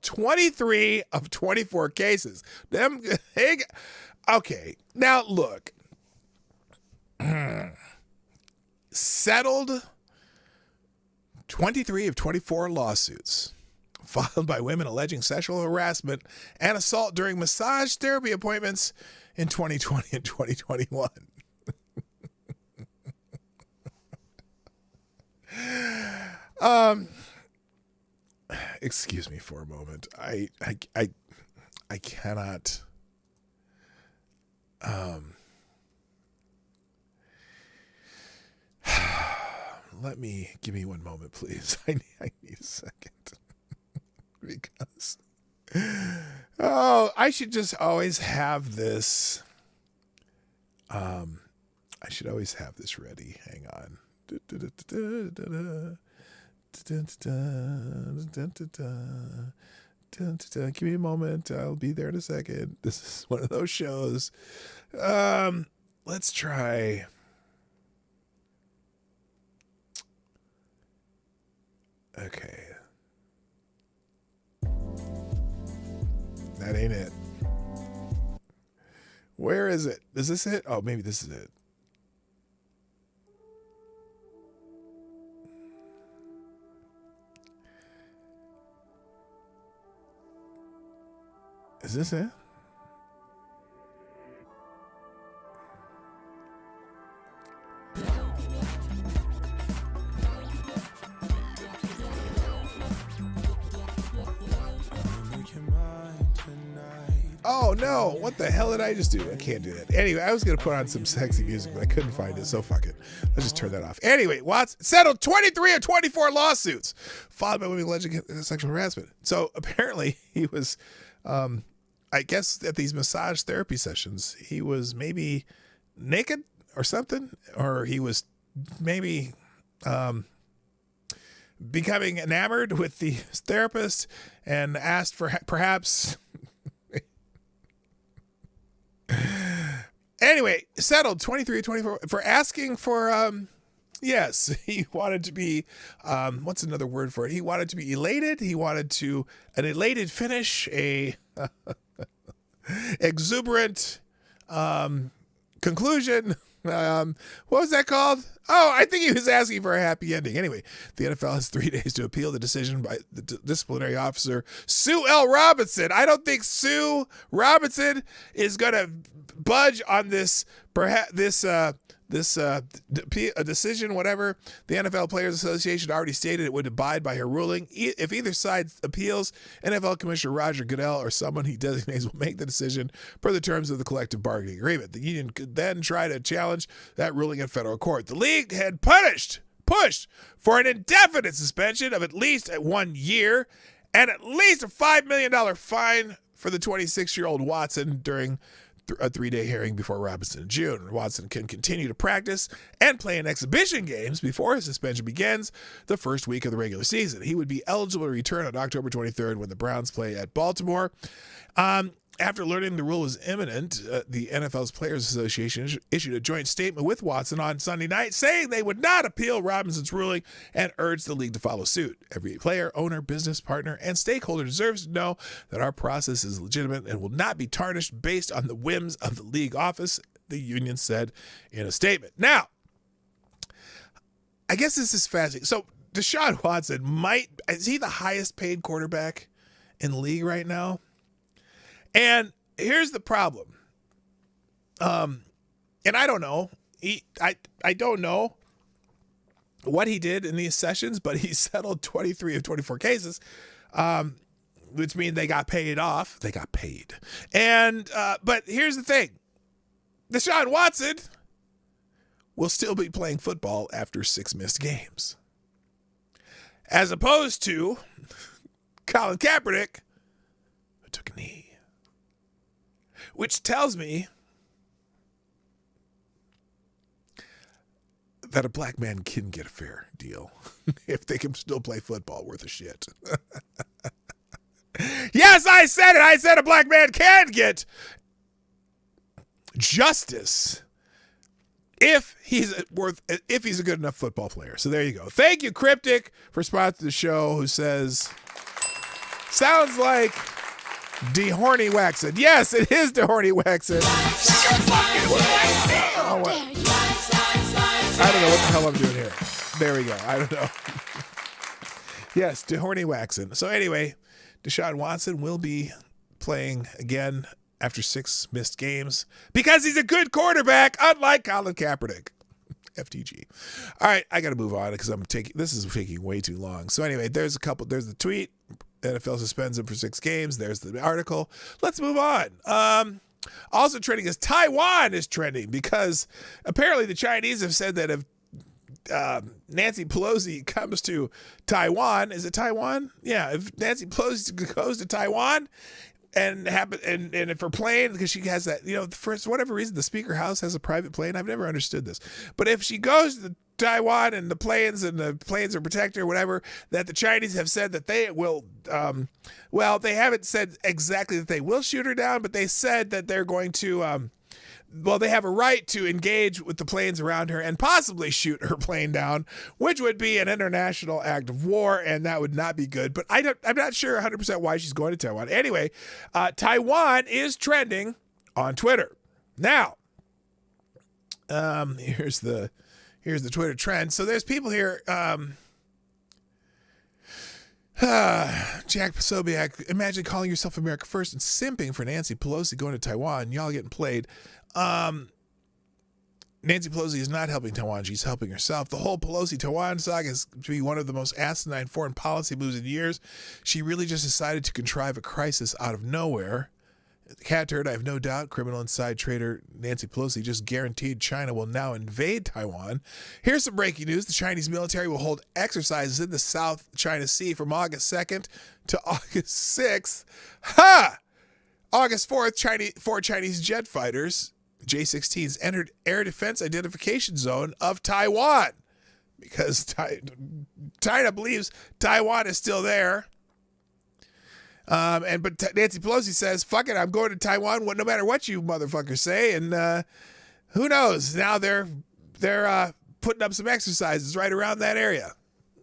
23 of 24 cases. Okay, now look. Settled 23 of 24 lawsuits filed by women alleging sexual harassment and assault during massage therapy appointments in 2020 and 2021. Excuse me for a moment. I cannot. Give me one moment, please. I need a second. Because, I should just always have this. I should always have this ready. Hang on. Give me a moment. I'll be there in a second. This is one of those shows. Let's try. Okay. That ain't it. Where is it? Is this it? Oh, maybe this is it. Is this it? Oh no, what the hell did I just do? I can't do that. Anyway, I was going to put on some sexy music, but I couldn't find it, so fuck it. Let's just turn that off. Anyway, Watts settled 23 of 24 lawsuits filed by women alleging sexual harassment. So apparently he was, I guess at these massage therapy sessions, he was maybe naked or something, or he was maybe becoming enamored with the therapist and asked for perhaps... Anyway, settled 23 or 24 for asking for, yes, he wanted to be, what's another word for it? He wanted to be elated. He wanted an elated finish, a exuberant conclusion. What was that called? Oh, I think he was asking for a happy ending. Anyway, the NFL has 3 days to appeal the decision by the disciplinary officer, Sue L. Robinson. I don't think Sue Robinson is going to budge on this, a decision, whatever. The NFL Players Association already stated it would abide by her ruling. If either side appeals, NFL Commissioner Roger Goodell or someone he designates will make the decision per the terms of the collective bargaining agreement. The union could then try to challenge that ruling in federal court. The league had pushed for an indefinite suspension of at least 1 year and at least a $5 million fine for the 26-year-old Watson during a 3-day hearing before Robinson in June. Watson can continue to practice and play in exhibition games before his suspension begins the first week of the regular season. He would be eligible to return on October 23rd when the Browns play at Baltimore. After learning the rule was imminent, the NFL's Players Association issued a joint statement with Watson on Sunday night saying they would not appeal Robinson's ruling and urged the league to follow suit. Every player, owner, business partner, and stakeholder deserves to know that our process is legitimate and will not be tarnished based on the whims of the league office, the union said in a statement. Now, I guess this is fascinating. So Deshaun Watson is he the highest paid quarterback in the league right now? And here's the problem. And I don't know. I don't know what he did in these sessions, but he settled 23 of 24 cases, which means they got paid off. They got paid. And but here's the thing. Deshaun Watson will still be playing football after 6 missed games. As opposed to Colin Kaepernick, who took a knee. Which tells me that a black man can get a fair deal if they can still play football worth a shit. Yes, I said it. I said a black man can get justice if he's a good enough football player. So there you go. Thank you, Cryptic, for sponsoring the show, who says, sounds like DeHorny Waxon. Yes, it is DeHorny Waxon. I don't know what the hell I'm doing here. There we go. I don't know. Yes, DeHorny Waxon. So anyway, Deshaun Watson will be playing again after 6 missed games because he's a good quarterback, unlike Colin Kaepernick. FTG. All right, I got to move on because this is taking way too long. So anyway, there's the tweet. NFL suspends him for 6 games. There's the article. Let's move on. Also trending is Taiwan is trending because apparently the Chinese have said that if Nancy Pelosi comes to Taiwan, is it Taiwan? Yeah, if Nancy Pelosi goes to Taiwan and if her plane, because she has that, for whatever reason, the Speaker House has a private plane. I've never understood this, but if she goes to Taiwan and the planes are protected or whatever, that the Chinese have said that they will, they haven't said exactly that they will shoot her down, but they said that they're going to, they have a right to engage with the planes around her and possibly shoot her plane down, which would be an international act of war, and that would not be good. But I'm not sure 100% why she's going to Taiwan. Anyway, Taiwan is trending on Twitter. Now, here's the Twitter trend. So there's people here. Jack Posobiec, imagine calling yourself America First and simping for Nancy Pelosi going to Taiwan. Y'all getting played. Nancy Pelosi is not helping Taiwan. She's helping herself. The whole Pelosi-Taiwan saga is to be one of the most asinine foreign policy moves in years. She really just decided to contrive a crisis out of nowhere. Cat turd, I have no doubt criminal inside trader Nancy Pelosi just guaranteed China will now invade Taiwan. Here's some breaking news. The Chinese military will hold exercises in the South China Sea from August 2nd to August 6th. August 4th, 4 Chinese jet fighters, J-16s, entered air defense identification zone of Taiwan because China believes Taiwan is still there. But Nancy Pelosi says, fuck it, I'm going to Taiwan no matter what you motherfuckers say. And who knows? Now they're putting up some exercises right around that area.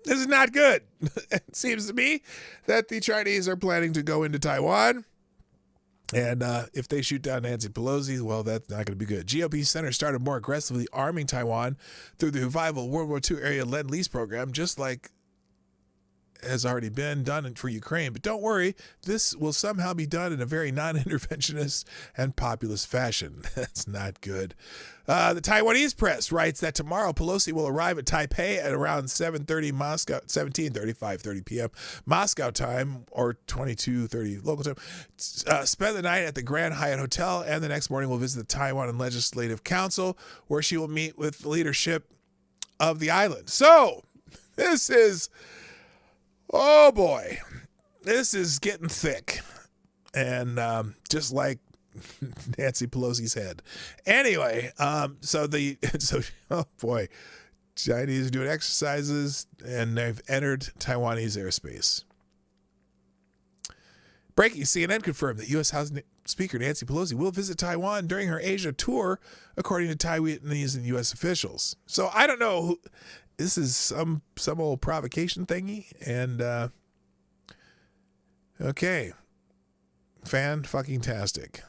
This is not good. It seems to me that the Chinese are planning to go into Taiwan. And if they shoot down Nancy Pelosi, well, that's not going to be good. GOP Center started more aggressively arming Taiwan through the revival World War II area Lend-Lease program, just like has already been done for Ukraine. But don't worry, this will somehow be done in a very non-interventionist and populist fashion. That's not good. The Taiwanese press writes that tomorrow Pelosi will arrive at Taipei at around 7:30 Moscow, 5:30 p.m. Moscow time, or 22:30 local time. Spend the night at the Grand Hyatt Hotel, and the next morning will visit the Taiwan Legislative Council, where she will meet with the leadership of the island. So, this is... oh boy, this is getting thick, and just like Nancy Pelosi's head. Anyway, oh boy, Chinese are doing exercises, and they've entered Taiwanese airspace. Breaking: CNN confirmed that U.S. House Speaker Nancy Pelosi will visit Taiwan during her Asia tour, according to Taiwanese and U.S. officials. So I don't know who. This is some old provocation thingy, and okay, fan-fucking-tastic.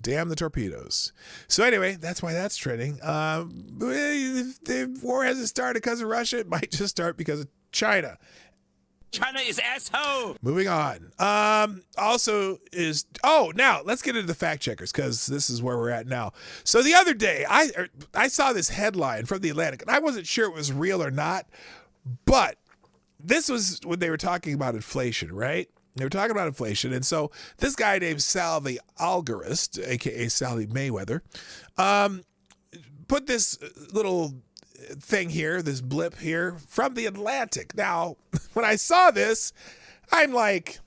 Damn the torpedoes. So anyway, that's why that's trending. If the war hasn't started because of Russia, it might just start because of China. China is asshole. Moving on. Now let's get into the fact checkers, because this is where we're at now. So the other day, I saw this headline from The Atlantic, and I wasn't sure it was real or not, but this was when they were talking about inflation, right? They were talking about inflation, and so this guy named Sal the Algorist, aka Sally Mayweather, put this little thing here, this blip here from The Atlantic. Now, when I saw this, I'm like,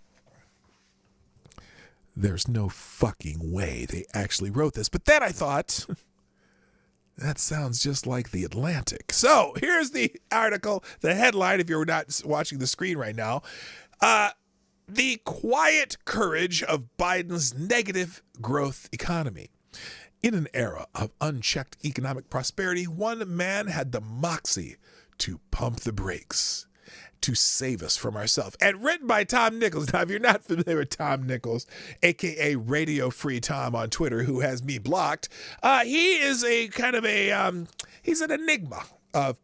there's no fucking way they actually wrote this. But then I thought, That sounds just like the Atlantic. So here's the article, the headline, if you're not watching the screen right now. The quiet courage of Biden's negative growth economy. In an era of unchecked economic prosperity, one man had the moxie to pump the brakes, to save us from ourselves. And written by Tom Nichols. Now, if you're not familiar with Tom Nichols, a.k.a. Radio Free Tom on Twitter, who has me blocked, he is a kind of a, he's an enigma of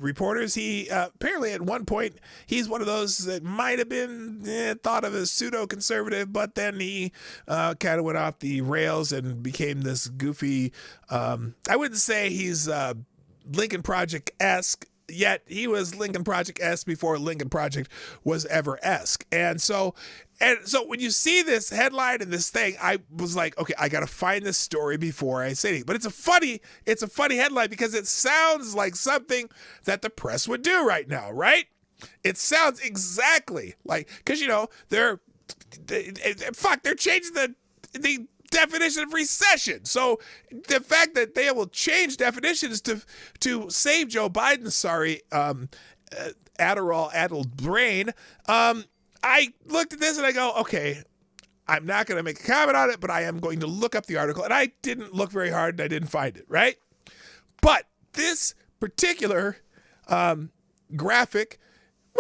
reporters. He apparently at one point, he's one of those that might have been thought of as pseudo-conservative, but then he kind of went off the rails and became this goofy, I wouldn't say he's Lincoln Project-esque, yet he was Lincoln Project-esque before Lincoln Project was ever esque. And so when you see this headline and this thing, I was like, okay, I got to find this story before I say it. But it's a funny headline because it sounds like something that the press would do right now, right? It sounds exactly like, because, you know, they're changing the definition of recession. So the fact that they will change definitions to save Joe Biden's Adderall-addled brain, I looked at this and I go, okay, I'm not going to make a comment on it, but I am going to look up the article. And I didn't look very hard and I didn't find it, right? But this particular graphic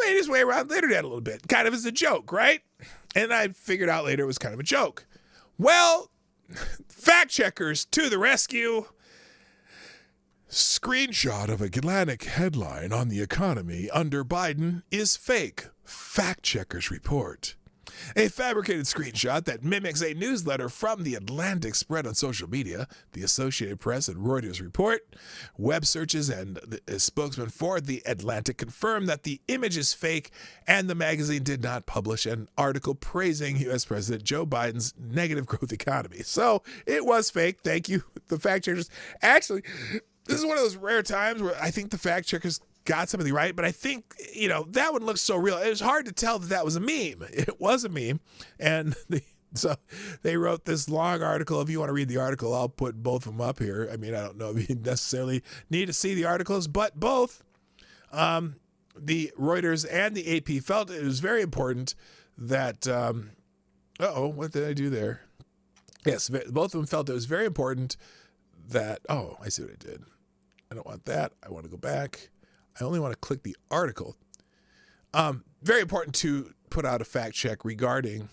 made his way around the internet a little bit, kind of as a joke, right? And I figured out later it was kind of a joke. Well, fact checkers to the rescue. Screenshot of Atlantic headline on the economy under Biden is fake. Fact checkers report. A fabricated screenshot that mimics a newsletter from the Atlantic spread on social media, the Associated Press and Reuters report. Web searches and the spokesman for the Atlantic confirmed that the image is fake and the magazine did not publish an article praising U.S. President Joe Biden's negative growth economy. So it was fake. Thank you, the fact checkers. Actually, this is one of those rare times where I think the fact checkers got something right, but I think, you know, that one looks so real. It was hard to tell that was a meme. It was a meme. And so they wrote this long article. If you want to read the article, I'll put both of them up here. I mean, I don't know if you necessarily need to see the articles, but both the Reuters and the AP felt it was very important that, what did I do there? Yes, both of them felt it was very important that, I see what I did. I don't want that. I want to go back. I only want to click the article. Very important to put out a fact check regarding,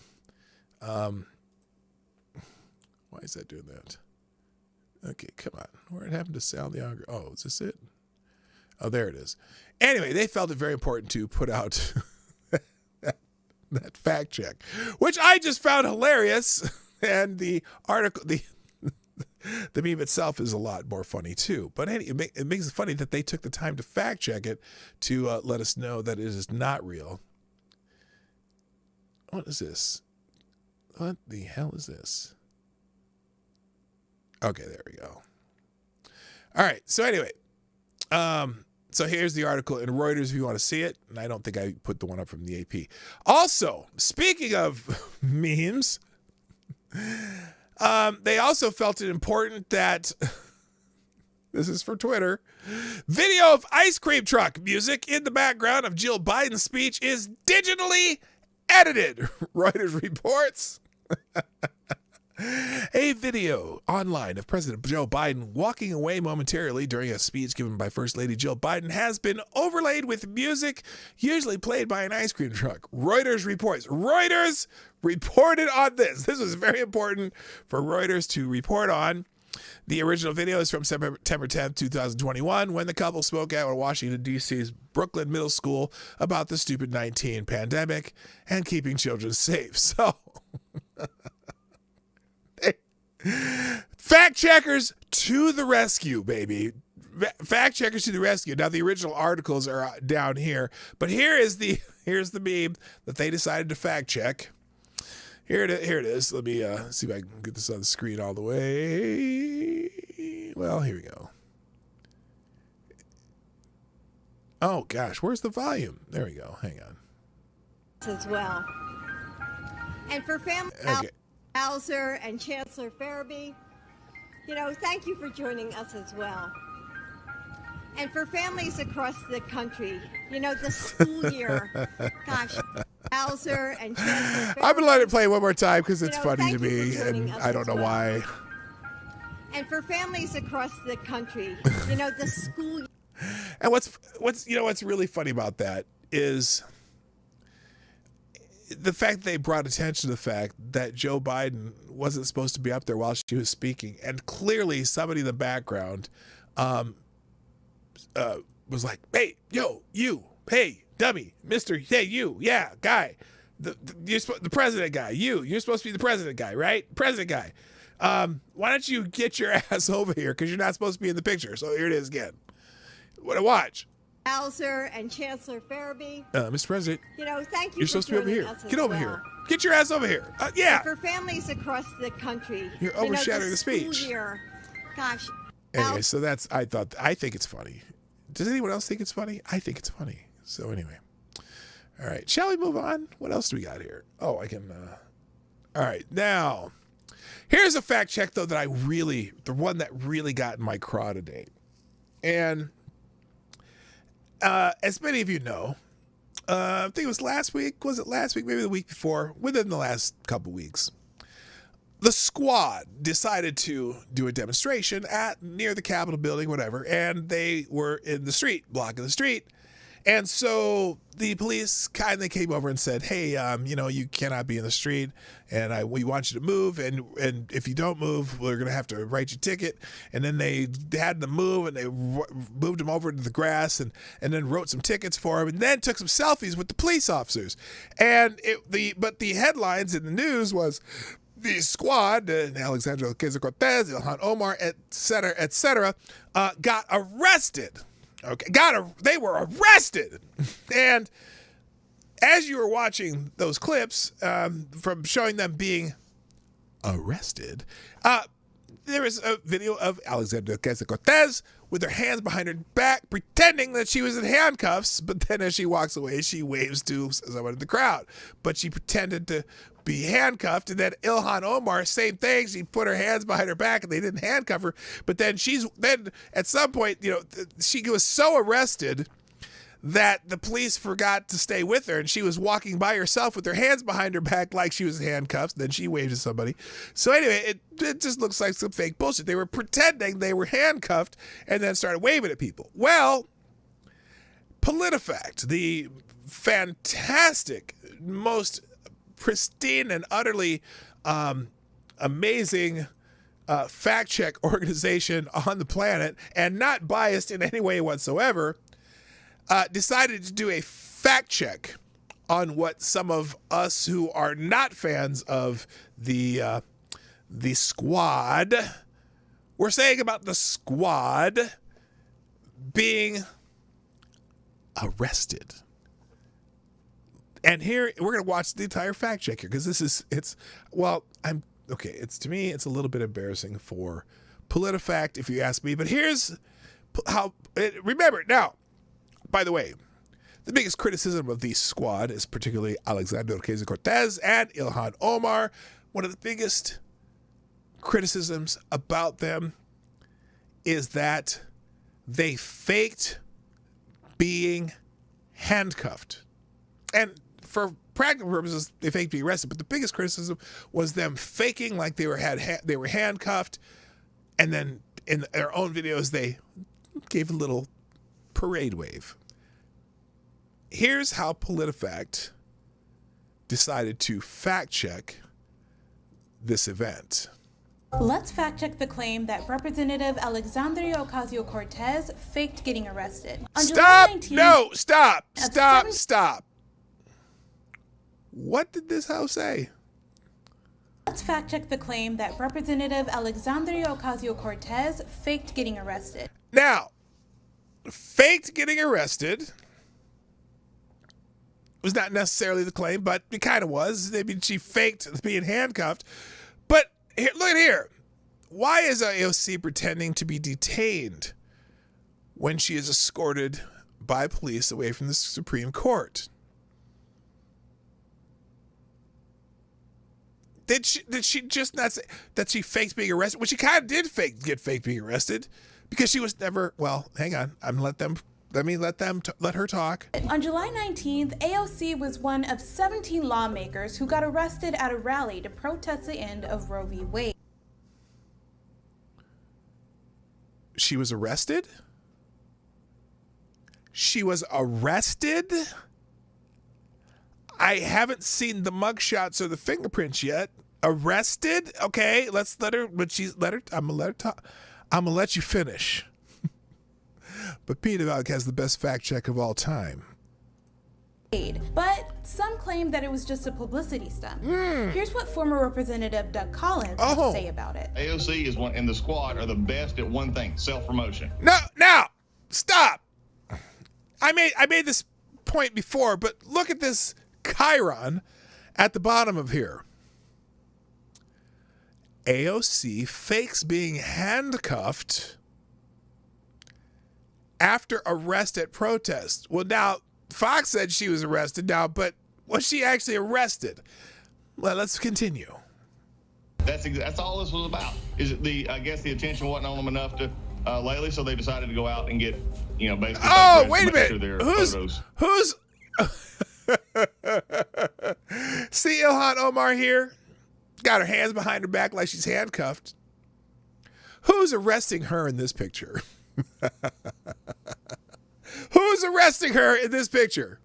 why is that doing that? Okay, come on. Where it happened to sound the auger? Oh, is this it? Oh, there it is. Anyway, they felt it very important to put out that fact check, which I just found hilarious. And the article, the meme itself is a lot more funny too. But anyway, it makes it funny that they took the time to fact check it to let us know that it is not real. What is this? What the hell is this? Okay, there we go. All right. So anyway, so here's the article in Reuters if you want to see it. And I don't think I put the one up from the AP. Also, speaking of memes, they also felt it important that, this is for Twitter, video of ice cream truck music in the background of Jill Biden's speech is digitally edited, Reuters reports. A video online of President Joe Biden walking away momentarily during a speech given by First Lady Jill Biden has been overlaid with music usually played by an ice cream truck. Reuters reports. Reuters reported on this. This was very important for Reuters to report on. The original video is from September 10th, 2021, when the couple spoke out at Washington, D.C.'s Brooklyn Middle School about the stupid 19 pandemic and keeping children safe. So... fact checkers to the rescue, baby. Fact checkers to the rescue. Now the original articles are down here, but here's the meme that they decided to fact check. Here it is. Let me see if I can get this on the screen all the way. Well, here we go. Oh gosh, where's the volume? There we go. Hang on. As well, and for family. Okay. Hauser and Chancellor Farabee, thank you for joining us as well. And for families across the country, the school year, gosh, Bowser and Chancellor. I'm going to let it play one more time because it's funny thank to you me, for joining and us I don't as know well. why. And for families across the country, the school. And what's really funny about that is the fact they brought attention to the fact that Joe Biden wasn't supposed to be up there while she was speaking, and clearly somebody in the background was like, "Hey, yo, you, hey, dummy, Mister, hey, you, yeah, guy, the president guy, you're supposed to be the president guy, right? President guy. Why don't you get your ass over here because you're not supposed to be in the picture? So here it is again. What to watch." Bowser and Chancellor Farabee. Mr. President, thank you. you're supposed to be over here. Get over well. here. Get your ass over here. Yeah. And for families across the country, You're overshadowing the speech. School year, gosh. Anyway, so I think it's funny. Does anyone else think it's funny? I think it's funny. So anyway. All right. Shall we move on? What else do we got here? Oh, I can. All right. Now, here's a fact check, though, the one that really got in my craw today. And as many of you know, I think it was last week. Was it last week? Maybe the week before. Within the last couple weeks, the squad decided to do a demonstration near the Capitol building, whatever, and they were in the street, blocking the street. And so the police kindly came over and said, "Hey, you cannot be in the street, and we want you to move. And if you don't move, we're gonna have to write you a ticket." And then they had them move, and they moved them over to the grass, and then wrote some tickets for him, and then took some selfies with the police officers. And but the headlines in the news was the squad, Alexandria Ocasio-Cortez, Ilhan Omar, et cetera, got arrested. Okay, they were arrested. And as you were watching those clips from showing them being arrested, there was a video of Alexandria Ocasio-Cortez with her hands behind her back, pretending that she was in handcuffs. But then as she walks away, she waves to someone in the crowd. But she pretended to be handcuffed. And then Ilhan Omar, same thing. She put her hands behind her back and they didn't handcuff her. But then at some point, she was so arrested that the police forgot to stay with her, and she was walking by herself with her hands behind her back like she was in handcuffs. Then she waved to somebody. So anyway, it just looks like some fake bullshit. They were pretending they were handcuffed and then started waving at people. Well, PolitiFact, the fantastic, most pristine and utterly amazing fact check organization on the planet, and not biased in any way whatsoever, decided to do a fact check on what some of us who are not fans of the squad were saying about the squad being arrested. And here we're going to watch the entire fact check here, because to me, it's a little bit embarrassing for PolitiFact, if you ask me. But here's how, remember now, by the way, the biggest criticism of the squad is particularly Alexandria Ocasio-Cortez and Ilhan Omar. One of the biggest criticisms about them is that they faked being handcuffed. And for practical purposes, they faked being arrested. But the biggest criticism was them faking like they were handcuffed, and then in their own videos they gave a little parade wave. Here's how PolitiFact decided to fact check this event. Let's fact check the claim that Representative Alexandria Ocasio-Cortez faked getting arrested. On Stop! July 19th, No! Stop! at Stop! 7 Stop! What did this house say? Let's fact check the claim that Representative Alexandria Ocasio-Cortez faked getting arrested. Now, faked getting arrested was not necessarily the claim, but it kind of was. I mean, she faked being handcuffed. But look at here. Why is AOC pretending to be detained when she is escorted by police away from the Supreme Court? Did she just not say that she faked being arrested? Well, she kind of did get fake being arrested because she was never. Well, hang on. Let her talk. On July 19th, AOC was one of 17 lawmakers who got arrested at a rally to protest the end of Roe v. Wade. She was arrested? She was arrested? I haven't seen the mugshots or the fingerprints yet. Arrested? Okay, let's let her. I'm gonna let her talk. I'm gonna let you finish. But Peter Valk has the best fact check of all time. But some claim that it was just a publicity stunt. Here's what former Representative Doug Collins had to say about it. AOC is one, and the squad are the best at one thing: self-promotion. No, now stop. I made this point before, but look at this chyron at the bottom of here. AOC fakes being handcuffed after arrest at protest. Well, now Fox said she was arrested now, but was she actually arrested? Well, let's continue. That's all this was about. I guess the attention wasn't on them enough to lately, so they decided to go out and get, basically. Oh, wait a minute. Sure Who's see Ilhan Omar here? Got her hands behind her back like she's handcuffed. Who's arresting her in this picture? Who's arresting her in this picture?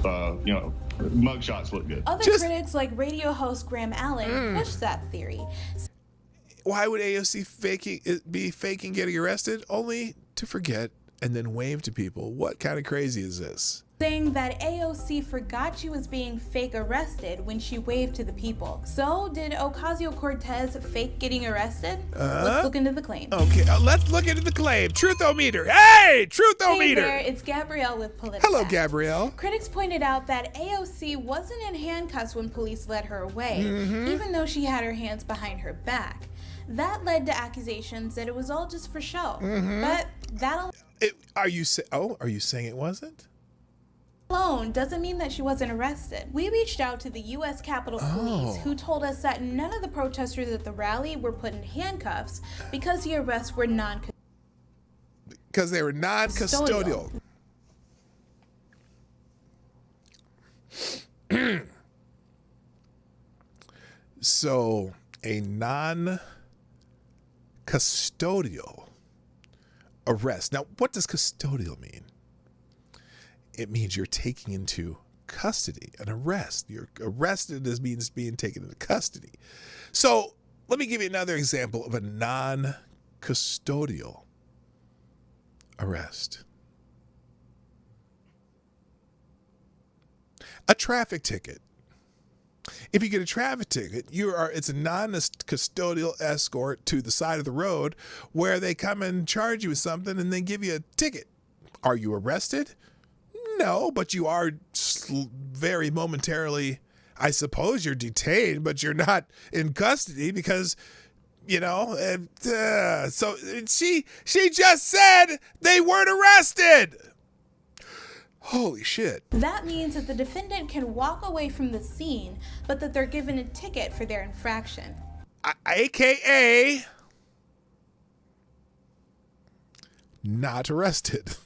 Mugshots look good. Other critics like radio host Graham Allen pushed that theory. Why would AOC be faking getting arrested? Only to forget and then wave to people. What kind of crazy is this? Saying that AOC forgot she was being fake arrested when she waved to the people. So, did Ocasio-Cortez fake getting arrested? Let's look into the claim. Okay, let's look into the claim. Truth-o-meter. Hey, Truth-o-meter. Hey there, it's Gabrielle with PolitiFact. Hello, Gabrielle. Critics pointed out that AOC wasn't in handcuffs when police led her away, even though she had her hands behind her back. That led to accusations that it was all just for show. But that are you saying it wasn't? alone doesn't mean that she wasn't arrested. We reached out to the U.S. Capitol Police, who told us that none of the protesters at the rally were put in handcuffs because the arrests were because they were non-custodial. So a non-custodial arrest. Now, what does custodial mean? It means you're taking into custody, an arrest. You're arrested as means being taken into custody. So let me give you another example of a non-custodial arrest. A traffic ticket. If you get a traffic ticket, it's a non-custodial escort to the side of the road where they come and charge you with something and then give you a ticket. Are you arrested? No, but you are very momentarily, I suppose you're detained, but you're not in custody because, so she just said they weren't arrested. Holy shit. That means that the defendant can walk away from the scene, but that they're given a ticket for their infraction. AKA not arrested.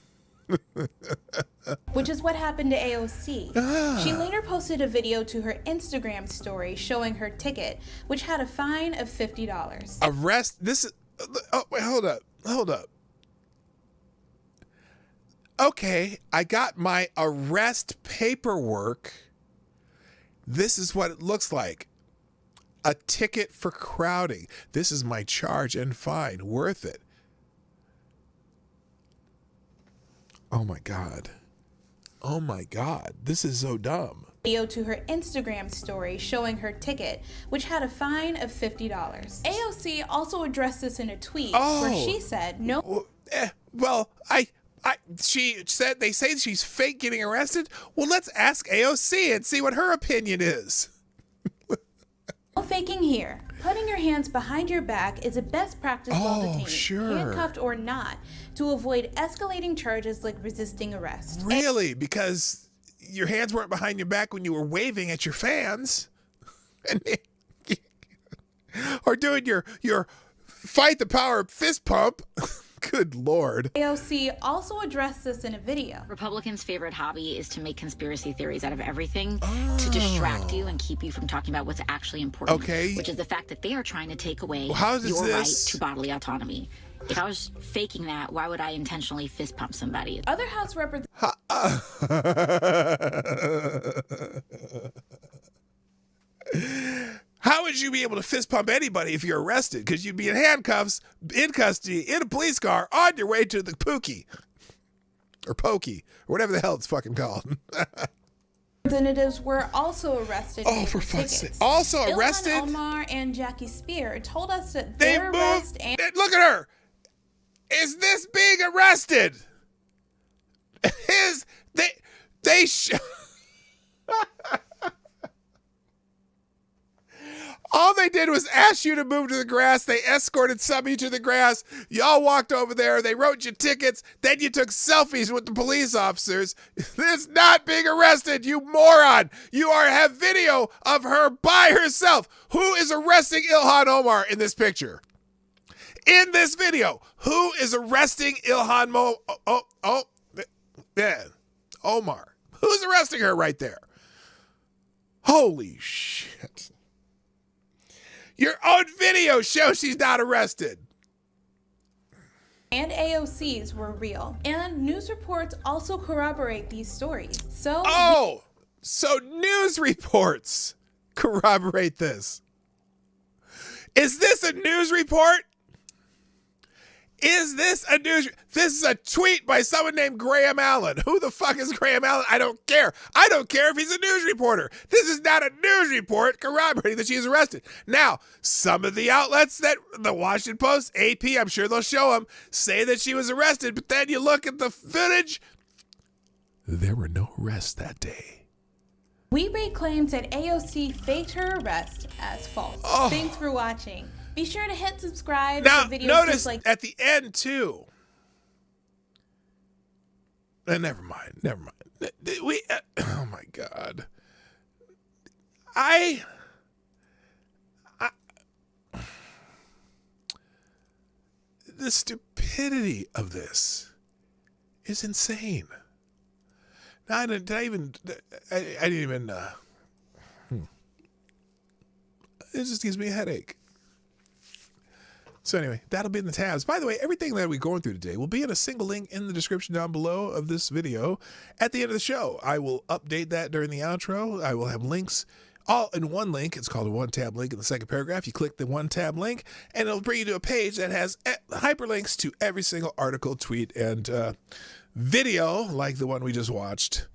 Which is what happened to AOC. She later posted a video to her Instagram story showing her ticket, which had a fine of $50. Wait, hold up. Okay, I got my arrest paperwork. This is what it looks like. A ticket for crowding. This is my charge and fine. Worth it. Oh my God. This is so dumb. Video to her Instagram story showing her ticket, which had a fine of $50. AOC also addressed this in a tweet where she said, she said they say she's fake getting arrested. Well, let's ask AOC and see what her opinion is. No faking here. Putting your hands behind your back is a best practice while detained, handcuffed or not, to avoid escalating charges like resisting arrest. Really? Because your hands weren't behind your back when you were waving at your fans, and or doing your fight the power fist pump. Good Lord. AOC also addressed this in a video. Republicans' favorite hobby is to make conspiracy theories out of everything to distract you and keep you from talking about what's actually important. Okay. Which is the fact that they are trying to take away your right to bodily autonomy. If I was faking that, why would I intentionally fist pump somebody? Other House representatives. How would you be able to fist pump anybody if you're arrested? Because you'd be in handcuffs, in custody, in a police car, on your way to the Pookie. Or Pokey. Or whatever the hell it's fucking called. Representatives were also arrested. Oh, for fuck's sake. Also arrested? Ilhan Omar and Jackie Spear told us that They their moved. arrest and... Look at her. Is this being arrested? All they did was ask you to move to the grass. They escorted some of you to the grass. Y'all walked over there. They wrote you tickets. Then you took selfies with the police officers. This is not being arrested, you moron. You have video of her by herself. Who is arresting Ilhan Omar in this picture? In this video, who is arresting Ilhan Omar? Who's arresting her right there? Holy shit. Your own video shows she's not arrested. And AOC's were real. And news reports also corroborate these stories. So news reports corroborate this. Is this a news report? Is this a news? This is a tweet by someone named Graham Allen. Who the fuck is Graham Allen? I don't care. I don't care if he's a news reporter. This is not a news report corroborating that she's arrested. Now, some of the outlets that the Washington Post, AP, I'm sure they'll show them, say that she was arrested. But then you look at the footage. There were no arrests that day. we rate claims that AOC faked her arrest as false. Thanks for watching. Be sure to hit subscribe now, for videos notice just like at the end too. Never mind. Oh my God. The stupidity of this is insane. I didn't even. It just gives me a headache. So anyway, that'll be in the tabs. By the way, everything that we're going through today will be in a single link in the description down below of this video at the end of the show. I will update that during the outro. I will have links all in one link. It's called a one-tab link in the second paragraph. You click the one-tab link, and it'll bring you to a page that has hyperlinks to every single article, tweet, and video like the one we just watched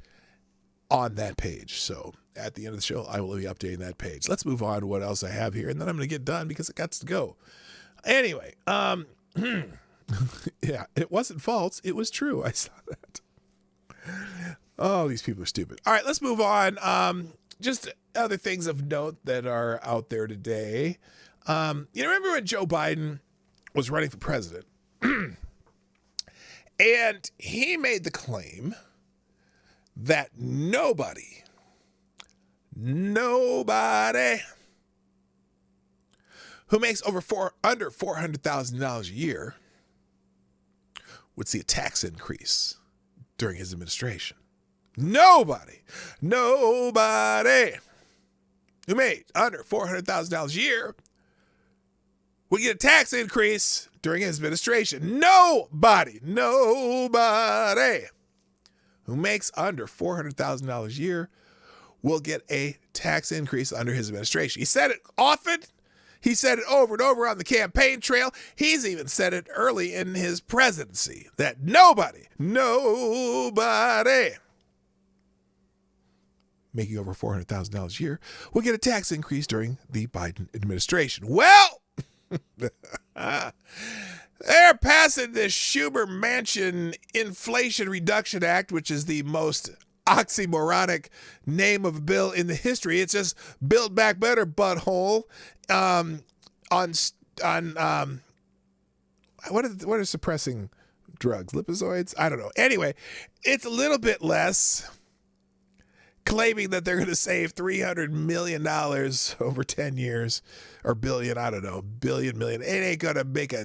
on that page. So at the end of the show, I will be updating that page. Let's move on to what else I have here, and then I'm going to get done because it got to go. Anyway, yeah, it wasn't false. It was true. I saw that. Oh, these people are stupid. All right, let's move on. Just other things of note that are out there today. You remember when Joe Biden was running for president? And he made the claim that nobody who makes under $400,000 a year would see a tax increase during his administration. Nobody who made under $400,000 a year would get a tax increase during his administration. Nobody who makes under $400,000 a year will get a tax increase under his administration. He said it often. He said it over and over on the campaign trail. He's even said it early in his presidency that nobody making over $400,000 a year will get a tax increase during the Biden administration. Well, they're passing this Schumer-Manchin Inflation Reduction Act, which is the most oxymoronic name of a bill in the history. It's just Build Back Better, butthole. What are suppressing drugs? Lipizoids? I don't know. Anyway, it's a little bit less claiming that they're going to save $300 million over 10 years, or billion, I don't know, billion, million. It ain't going to make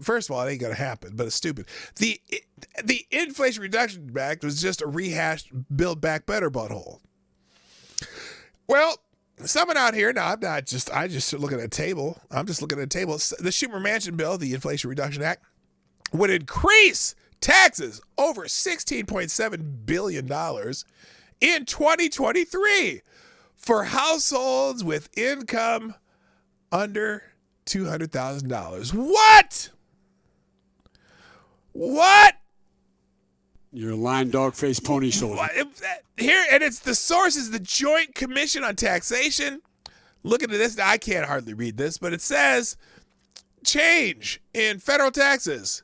first of all, it ain't going to happen, but it's stupid. The Inflation Reduction Act was just a rehashed Build Back Better butthole. Well, someone out here, now I just looking at a table. I'm just looking at a table. The Schumer Manchin bill, the Inflation Reduction Act, would increase taxes over $16.7 billion in 2023 for households with income under $200,000. What? You're a lying dog face pony shoulder. Here, and it's the source is the Joint Commission on Taxation. Looking at this, now I can't hardly read this, but it says change in federal taxes,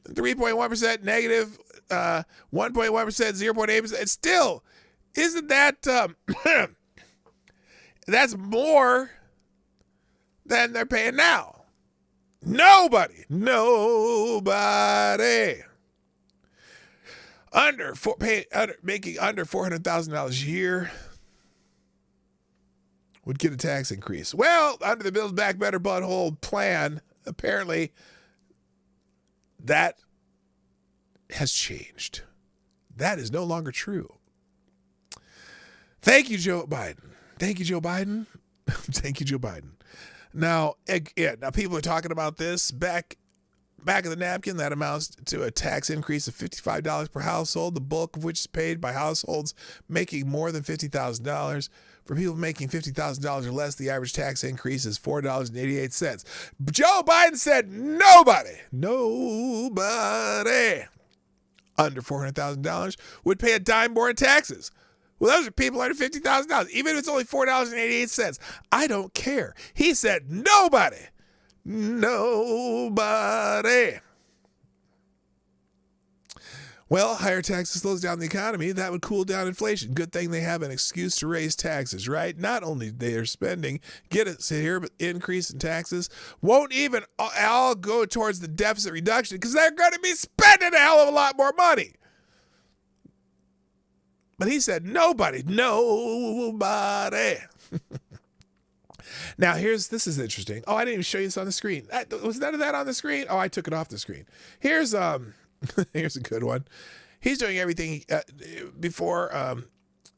3.1% negative, 1.1%, 0.8%. It's still, isn't that, that's more than they're paying now. Nobody making under $400,000 a year would get a tax increase. Well, under the Build Back Better butthole plan, apparently that has changed. That is no longer true. Thank you, Joe Biden. Thank you, Joe Biden. Thank you, Joe Biden. Now, now people are talking about this back of the napkin. That amounts to a tax increase of $55 per household, the bulk of which is paid by households making more than $50,000. For people making $50,000 or less, the average tax increase is $4.88. Joe Biden said nobody under $400,000 would pay a dime more in taxes. Well, those are people under $50,000, even if it's only $4.88. I don't care. He said nobody. Well, higher taxes slows down the economy. That would cool down inflation. Good thing they have an excuse to raise taxes, right? Not only their spending, get it here, but increase in taxes won't even all go towards the deficit reduction because they're going to be spending a hell of a lot more money. But he said nobody. Now, this is interesting. Oh, I didn't even show you this on the screen. Was none of that on the screen? Oh, I took it off the screen. Here's here's a good one. He's doing everything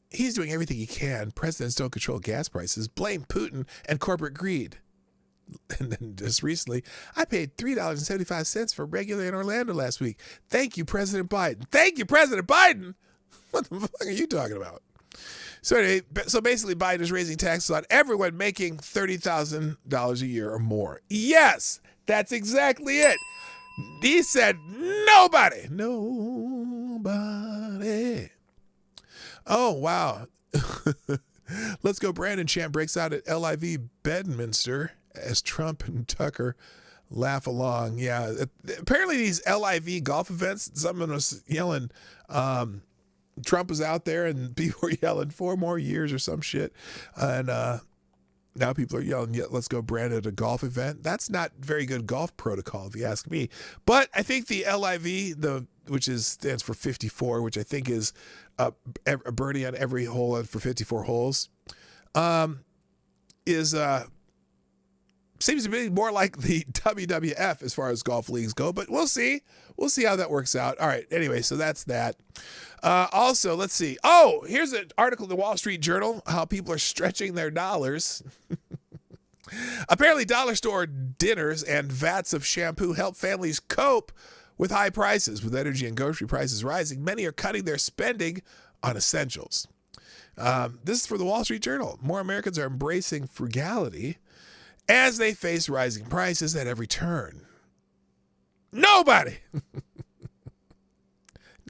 he's doing everything he can. Presidents don't control gas prices. Blame Putin and corporate greed. And then just recently, I paid $3.75 for regular in Orlando last week. Thank you, President Biden. Thank you, President Biden. What the fuck are you talking about? So anyway, basically Biden is raising taxes on everyone making $30,000 a year or more. Yes, that's exactly it. He said nobody. Oh, wow. Let's Go Brandon chant breaks out at LIV Bedminster as Trump and Tucker laugh along. Yeah, apparently these LIV golf events, someone was yelling, Trump was out there and people were yelling 4 more years or some shit. And now people are yelling, yeah, let's go Brandon at a golf event. That's not very good golf protocol, if you ask me. But I think the LIV, which stands for 54, which I think is a birdie on every hole for 54 holes, seems to be more like the WWF as far as golf leagues go, but we'll see. We'll see how that works out. All right. Anyway, so that's that. Also, let's see. Oh, here's an article in the Wall Street Journal, how people are stretching their dollars. Apparently, dollar store dinners and vats of shampoo help families cope with high prices. With energy and grocery prices rising, many are cutting their spending on essentials. This is for the Wall Street Journal. More Americans are embracing frugality as they face rising prices at every turn. Nobody.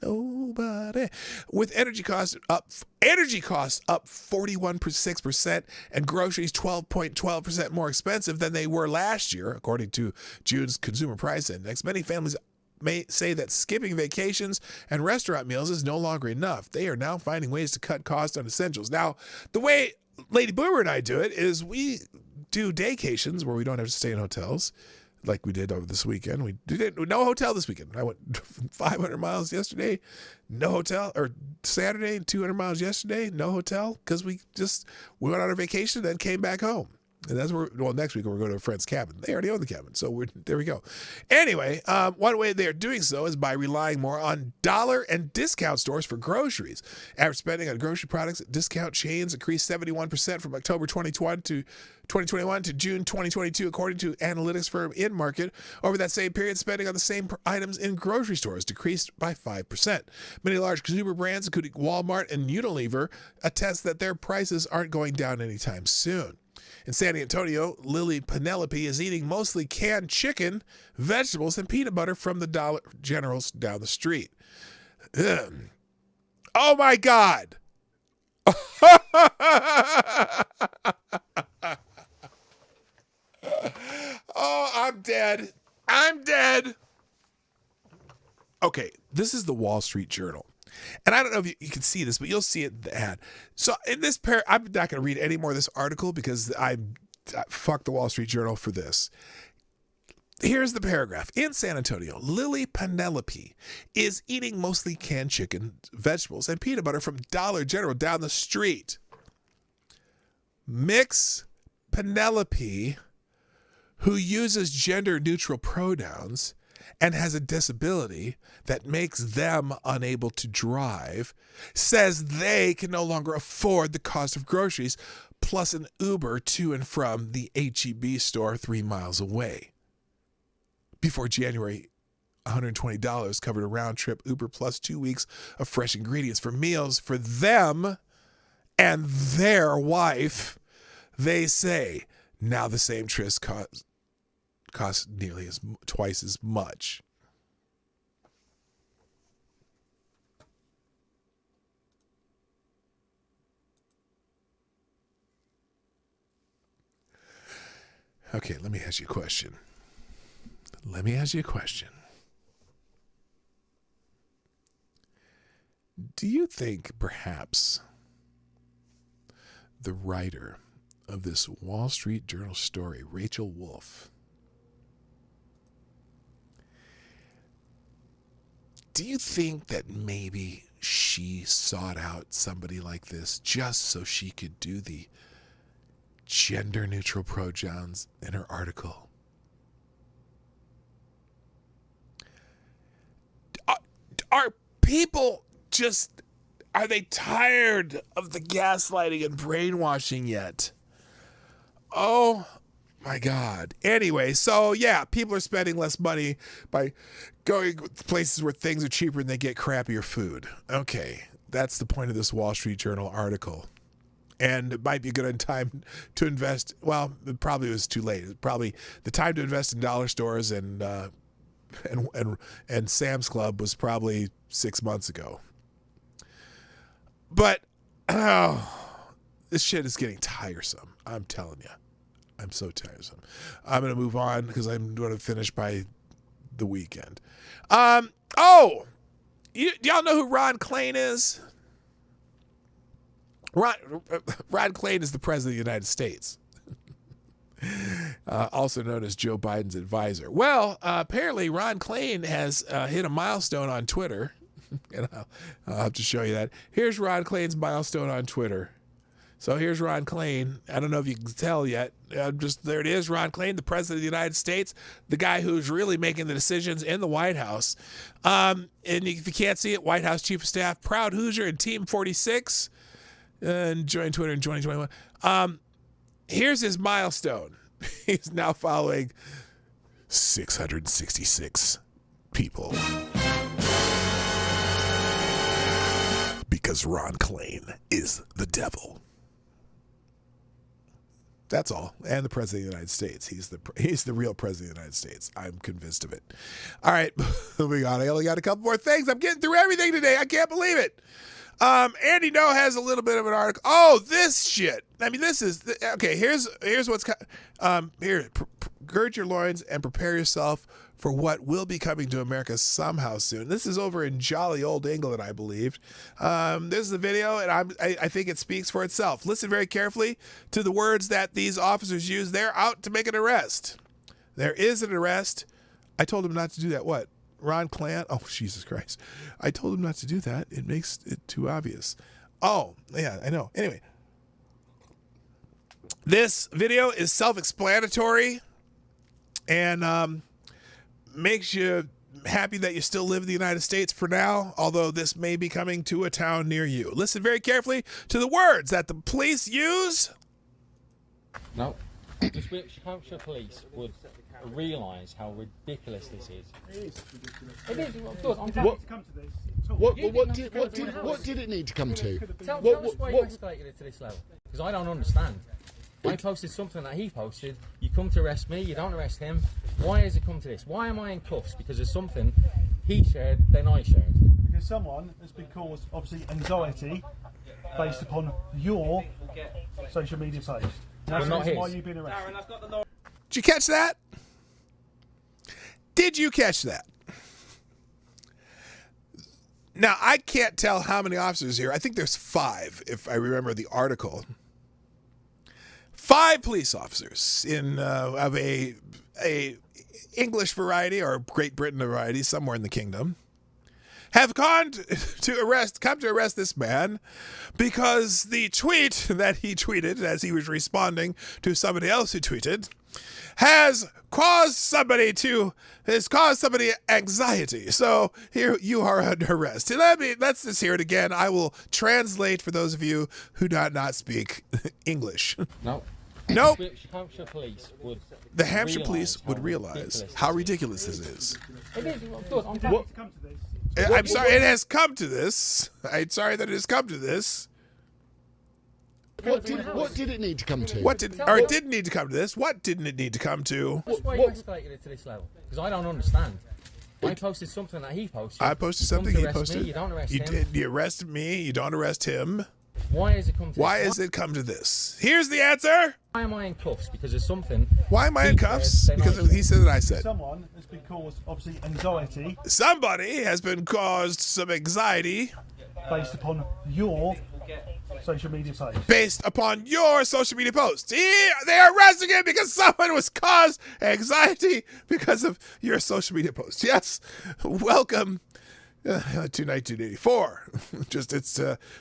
With energy costs up 41.6% and groceries 12.12% more expensive than they were last year, according to June's Consumer Price Index. Many families may say that skipping vacations and restaurant meals is no longer enough. They are now finding ways to cut costs on essentials. Now, the way Lady Boomer and I do it is we do daycations where we don't have to stay in hotels. like we did over this weekend. We did no hotel this weekend. I went 500 miles yesterday, no hotel, or Saturday, 200 miles yesterday, no hotel, because we went on our vacation, then came back home. And that's where, well, next week we're going to a friend's cabin. They already own the cabin, so there we go. Anyway, one way they are doing so is by relying more on dollar and discount stores for groceries. Average spending on grocery products at discount chains increased 71% from October 2021 to June 2022, according to analytics firm InMarket. Over that same period, spending on the same items in grocery stores decreased by 5%. Many large consumer brands, including Walmart and Unilever, attest that their prices aren't going down anytime soon. In San Antonio, Lily Penelope is eating mostly canned chicken, vegetables, and peanut butter from the Dollar Generals down the street. Oh my God! Oh, I'm dead. I'm dead. Okay, this is the Wall Street Journal. And I don't know if you can see this, but you'll see it in the ad. So in this I'm not going to read any more of this article because I fuck the Wall Street Journal for this. Here's the paragraph. In San Antonio, Lily Penelope is eating mostly canned chicken, vegetables, and peanut butter from Dollar General down the street. Mix Penelope, who uses gender-neutral pronouns and has a disability that makes them unable to drive, says they can no longer afford the cost of groceries plus an Uber to and from the H-E-B store 3 miles away. Before January, $120 covered a round-trip Uber plus 2 weeks of fresh ingredients for meals for them and their wife. They say now the same tryst costs nearly twice as much. Okay, let me ask you a question. Do you think perhaps the writer of this Wall Street Journal story, Rachel Wolf, do you think that maybe she sought out somebody like this just so she could do the gender-neutral pronouns in her article? Are people are they tired of the gaslighting and brainwashing yet? Oh my God. Anyway, so yeah, people are spending less money by going to places where things are cheaper and they get crappier food. Okay, that's the point of this Wall Street Journal article. And it might be a good time to invest. Well, it probably was too late. Probably the time to invest in dollar stores and Sam's Club was probably 6 months ago. But this shit is getting tiresome. I'm telling you. I'm so tiresome. I'm going to move on because I'm going to finish by the weekend. Y'all know who Ron Klain is? Ron Klain is the President of the United States. Also known as Joe Biden's advisor. Well, apparently Ron Klain has hit a milestone on Twitter. And I'll have to show you that. Here's Ron Klain's milestone on Twitter. So here's Ron Klain. I don't know if you can tell yet. There it is, Ron Klain, the President of the United States, the guy who's really making the decisions in the White House. And if you can't see it, White House Chief of Staff, proud Hoosier and Team 46, and joined Twitter in 2021. Here's his milestone. He's now following 666 people. Because Ron Klain is the devil. That's all. And the President of the United States. He's the real President of the United States. I'm convinced of it. All right, moving on. I only got a couple more things. I'm getting through everything today. I can't believe it. Andy No has a little bit of an article. Oh, this shit. I mean, this is okay. Here's what's here. Gird your loins and prepare yourself for what will be coming to America somehow soon. This is over in jolly old England, I believe. This is the video, and I think it speaks for itself. Listen very carefully to the words that these officers use. They're out to make an arrest. There is an arrest. I told him not to do that. What? Ron Clant? Oh, Jesus Christ. I told him not to do that. It makes it too obvious. Oh, yeah, I know. Anyway, this video is self-explanatory and makes you happy that you still live in the United States for now, although this may be coming to a town near you. Listen very carefully to the words that the police use. No. The Hampshire police would realise how ridiculous this is. It is. Of course, I'm trying to come to this. What did it need to come to? Tell us why you escalated it to this level. Because I don't understand. I posted something that he posted. You come to arrest me. You don't arrest him. Why has it come to this? Why am I in cuffs? Because there's something he shared, then I shared. Because someone has been caused, obviously, anxiety based upon your social media page. That's the reason why you've been arrested. Did you catch that? Did you catch that? Now, I can't tell how many officers here. I think there's 5, if I remember the article. 5 police officers of a English variety or Great Britain variety, somewhere in the kingdom, have come to arrest this man because the tweet that he tweeted as he was responding to somebody else who tweeted has caused somebody anxiety. So here you are under arrest. Let's just hear it again. I will translate for those of you who do not speak English. No. Nope. The Hampshire police would. The Hampshire police would realize how ridiculous this is. It is. Of course, I'm trying to come to this. I'm sorry it has come to this. I'm sorry that it has come to this. What did it need to come to? It didn't need to come to this. What didn't it need to come to? That's why you escalated it to this level. Because I don't understand. I posted something that he posted. I posted something he posted. Me, you don't arrest him. You arrested me. You don't arrest him. Why has it come to this? Why has it come to this? Here's the answer. Why am I in cuffs? Because there's something. Why am I in cuffs? Because he said that I said. Someone has been caused, obviously, anxiety. Somebody has been caused some anxiety. Based upon your social media page. Based upon your social media post. They're arresting him because someone was caused anxiety because of your social media post. Yes. Welcome to 1984. Just it's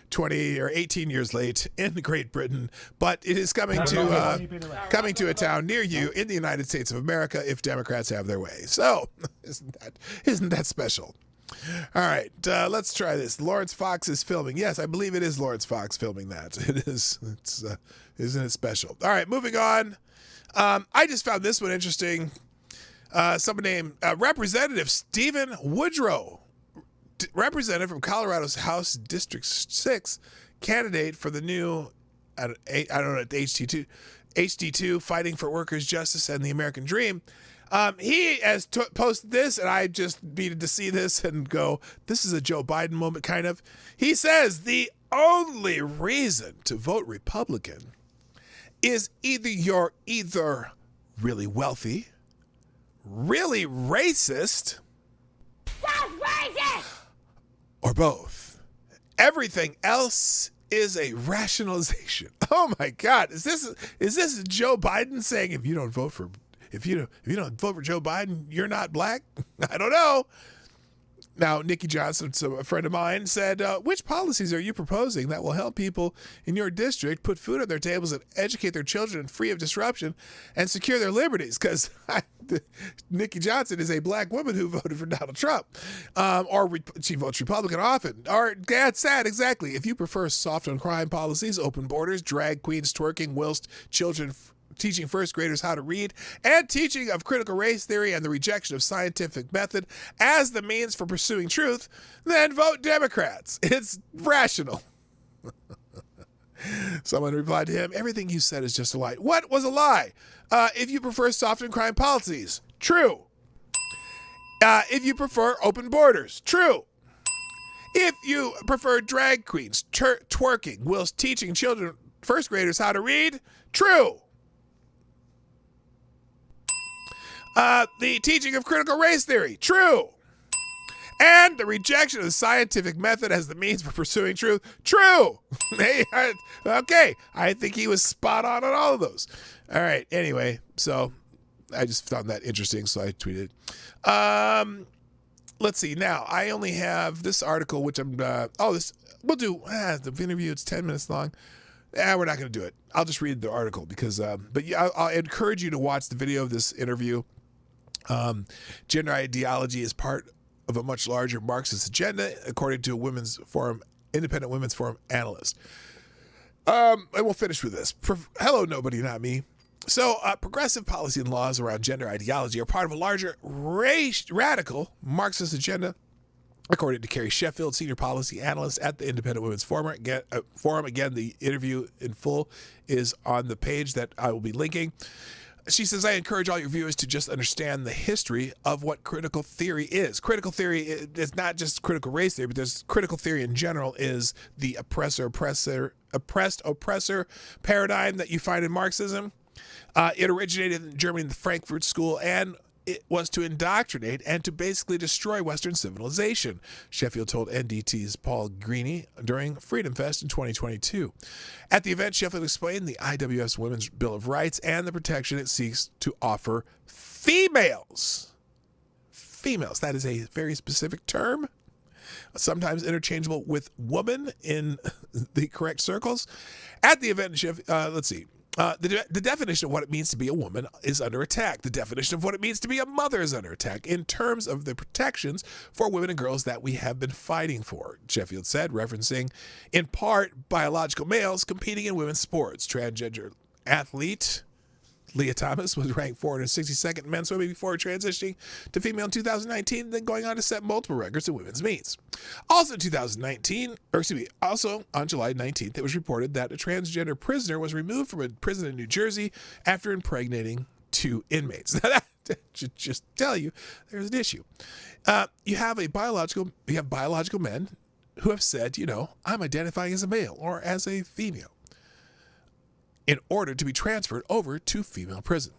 20 or 18 years late in Great Britain, but it is coming to a town near you in the United States of America if Democrats have their way. So isn't that special? All right, let's try this. Lawrence Fox is filming. Yes, I believe it is Lawrence Fox filming that. It is. Isn't it special? All right, moving on. I just found this one interesting. Someone named Representative Stephen Woodrow, representative from Colorado's House District 6, candidate for the new, HD2, Fighting for Workers' Justice and the American Dream. He has posted this, and I just needed to see this and go, this is a Joe Biden moment, kind of. He says the only reason to vote Republican is either you're really wealthy, really racist, or both. Everything else is a rationalization. Oh my God, is this Joe Biden saying if you don't vote for Joe Biden, you're not black? I don't know. Now, Nikki Johnson, a friend of mine, said, which policies are you proposing that will help people in your district put food on their tables and educate their children free of disruption and secure their liberties? Because Nikki Johnson is a black woman who voted for Donald Trump. She votes Republican often. Or, that's sad, exactly. If you prefer soft on crime policies, open borders, drag queens twerking whilst children teaching first graders how to read, and teaching of critical race theory and the rejection of scientific method as the means for pursuing truth, then vote Democrats. It's rational. Someone replied to him, everything you said is just a lie. What was a lie? If you prefer soft and crime policies, true. If you prefer open borders, true. If you prefer drag queens twerking whilst teaching children, first graders how to read, true. The teaching of critical race theory, true. And the rejection of the scientific method as the means for pursuing truth, true. Okay, I think he was spot on all of those. All right, anyway, so I just found that interesting, so I tweeted. Let's see. Now, I only have this article, which I'm, we'll do the interview. It's 10 minutes long. We're not going to do it. I'll just read the article because, but yeah, I'll encourage you to watch the video of this interview. Gender ideology is part of a much larger Marxist agenda, according to a independent women's forum analyst. And we'll finish with this. Hello, nobody, not me. So, progressive policy and laws around gender ideology are part of a larger radical Marxist agenda, according to Carrie Sheffield, senior policy analyst at the Independent Women's Forum. Again, the interview in full is on the page that I will be linking. She says, I encourage all your viewers to just understand the history of what critical theory is. Critical theory is not just critical race theory, but there's critical theory in general is the oppressor-oppressor paradigm that you find in Marxism. It originated in Germany in the Frankfurt School, and it was to indoctrinate and to basically destroy Western civilization, Sheffield told NDT's Paul Greeny during Freedom Fest in 2022. At the event, Sheffield explained the IWF's Women's Bill of Rights and the protection it seeks to offer females. Females, that is a very specific term, sometimes interchangeable with woman in the correct circles. At the event, let's see. The definition of what it means to be a woman is under attack. The definition of what it means to be a mother is under attack in terms of the protections for women and girls that we have been fighting for, Sheffield said, referencing in part biological males competing in women's sports. Transgender athlete Leah Thomas was ranked 462nd in men's swimming before transitioning to female in 2019, then going on to set multiple records in women's meets. Also on July 19th, it was reported that a transgender prisoner was removed from a prison in New Jersey after impregnating 2 inmates. Now that should just tell you there's an issue. You have biological men who have said, I'm identifying as a male or as a female, in order to be transferred over to female prison.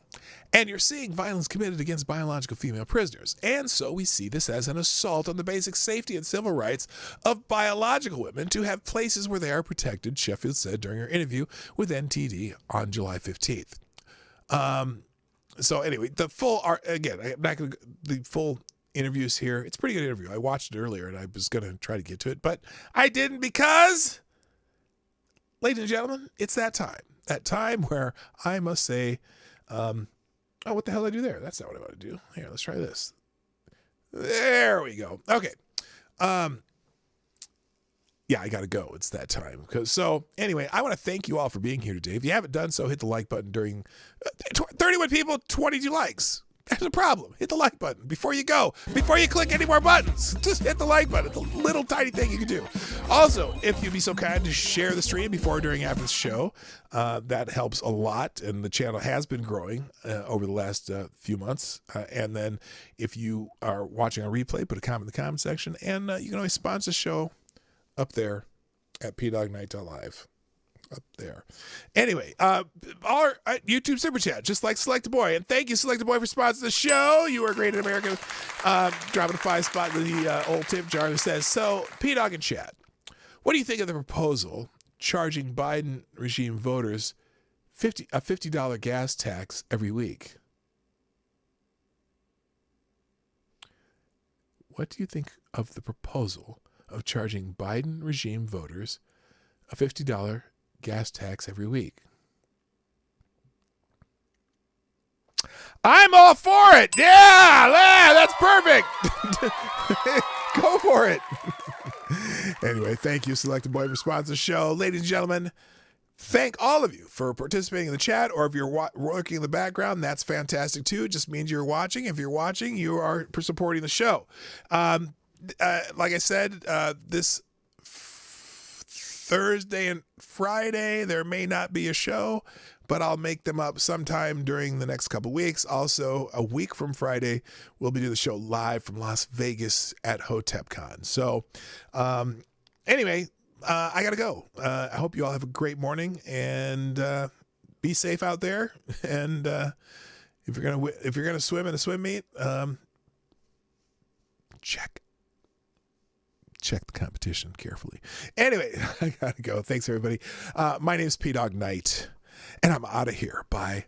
And you're seeing violence committed against biological female prisoners. And so we see this as an assault on the basic safety and civil rights of biological women to have places where they are protected, Sheffield said during her interview with NTD on July 15th. So anyway, the full interviews here. It's a pretty good interview. I watched it earlier and I was going to try to get to it, but I didn't because, ladies and gentlemen, it's that time. That time where I must say, what the hell did I do there? That's not what I want to do. Here, let's try this. There we go. Okay. I got to go. It's that time. Anyway, I want to thank you all for being here today. If you haven't done so, hit the like button during 31 people, 22 likes. There's a problem. Hit the like button before you go. Before you click any more buttons, just hit the like button. It's a little tiny thing you can do. Also, if you'd be so kind to share the stream before, during, after the show, that helps a lot. And the channel has been growing over the last few months. And then if you are watching a replay, put a comment in the comment section. And you can always sponsor the show up there at pdognight.live. Up there. Anyway, our YouTube Super Chat, just like Select a Boy. And thank you, Select a Boy, for sponsoring the show. You are great in America. Dropping a 5 spot in the old tip jar that says, so, P-Dog in chat, what do you think of the proposal charging Biden regime voters a $50 gas tax every week? What do you think of the proposal of charging Biden regime voters a $50 gas tax every week? I'm all for it. Yeah, that's perfect. Go for it. Anyway, thank you, Selected Boy, for sponsoring the show. Ladies and gentlemen, thank all of you for participating in the chat, or if you're working in the background, that's fantastic too. It just means you're watching. If you're watching, you are supporting the show. Like I said, this Thursday and Friday, there may not be a show, but I'll make them up sometime during the next couple weeks. Also, a week from Friday, we'll be doing the show live from Las Vegas at HotepCon. So, anyway, I got to go. I hope you all have a great morning and be safe out there. And if you're gonna swim in a swim meet, check the competition carefully. Anyway, I gotta go. Thanks, everybody. My name's P-Dog Knight, and I'm out of here. Bye.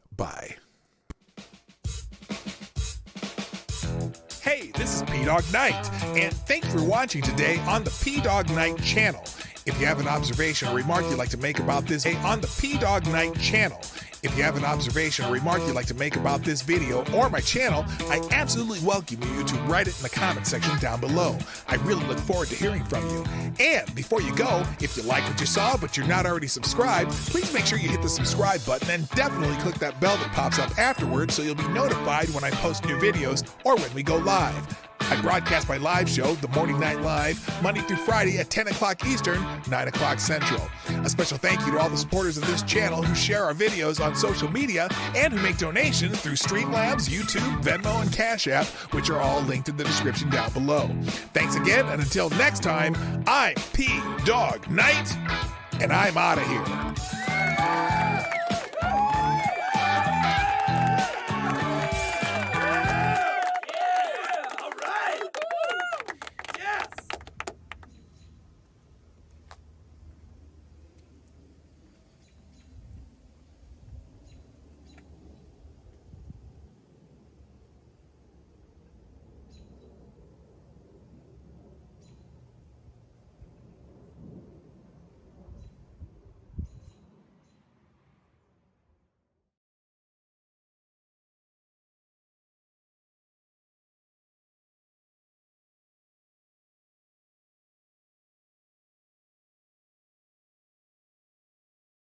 Hey, this is P-Dog Night, and thanks for watching today on the P-Dog Night channel. If you have an observation or remark you'd like to make about this on the P-Dog Night channel. If you have an observation or remark you'd like to make about this video or my channel, I absolutely welcome you to write it in the comment section down below. I really look forward to hearing from you. And before you go, if you like what you saw but you're not already subscribed, please make sure you hit the subscribe button and definitely click that bell that pops up afterwards so you'll be notified when I post new videos or when we go live. I broadcast my live show, The Morning Night Live, Monday through Friday at 10 o'clock Eastern, 9 o'clock Central. A special thank you to all the supporters of this channel who share our videos on social media and who make donations through Streamlabs, YouTube, Venmo, and Cash App, which are all linked in the description down below. Thanks again, and until next time, I'm P-Dog Night, and I'm out of here.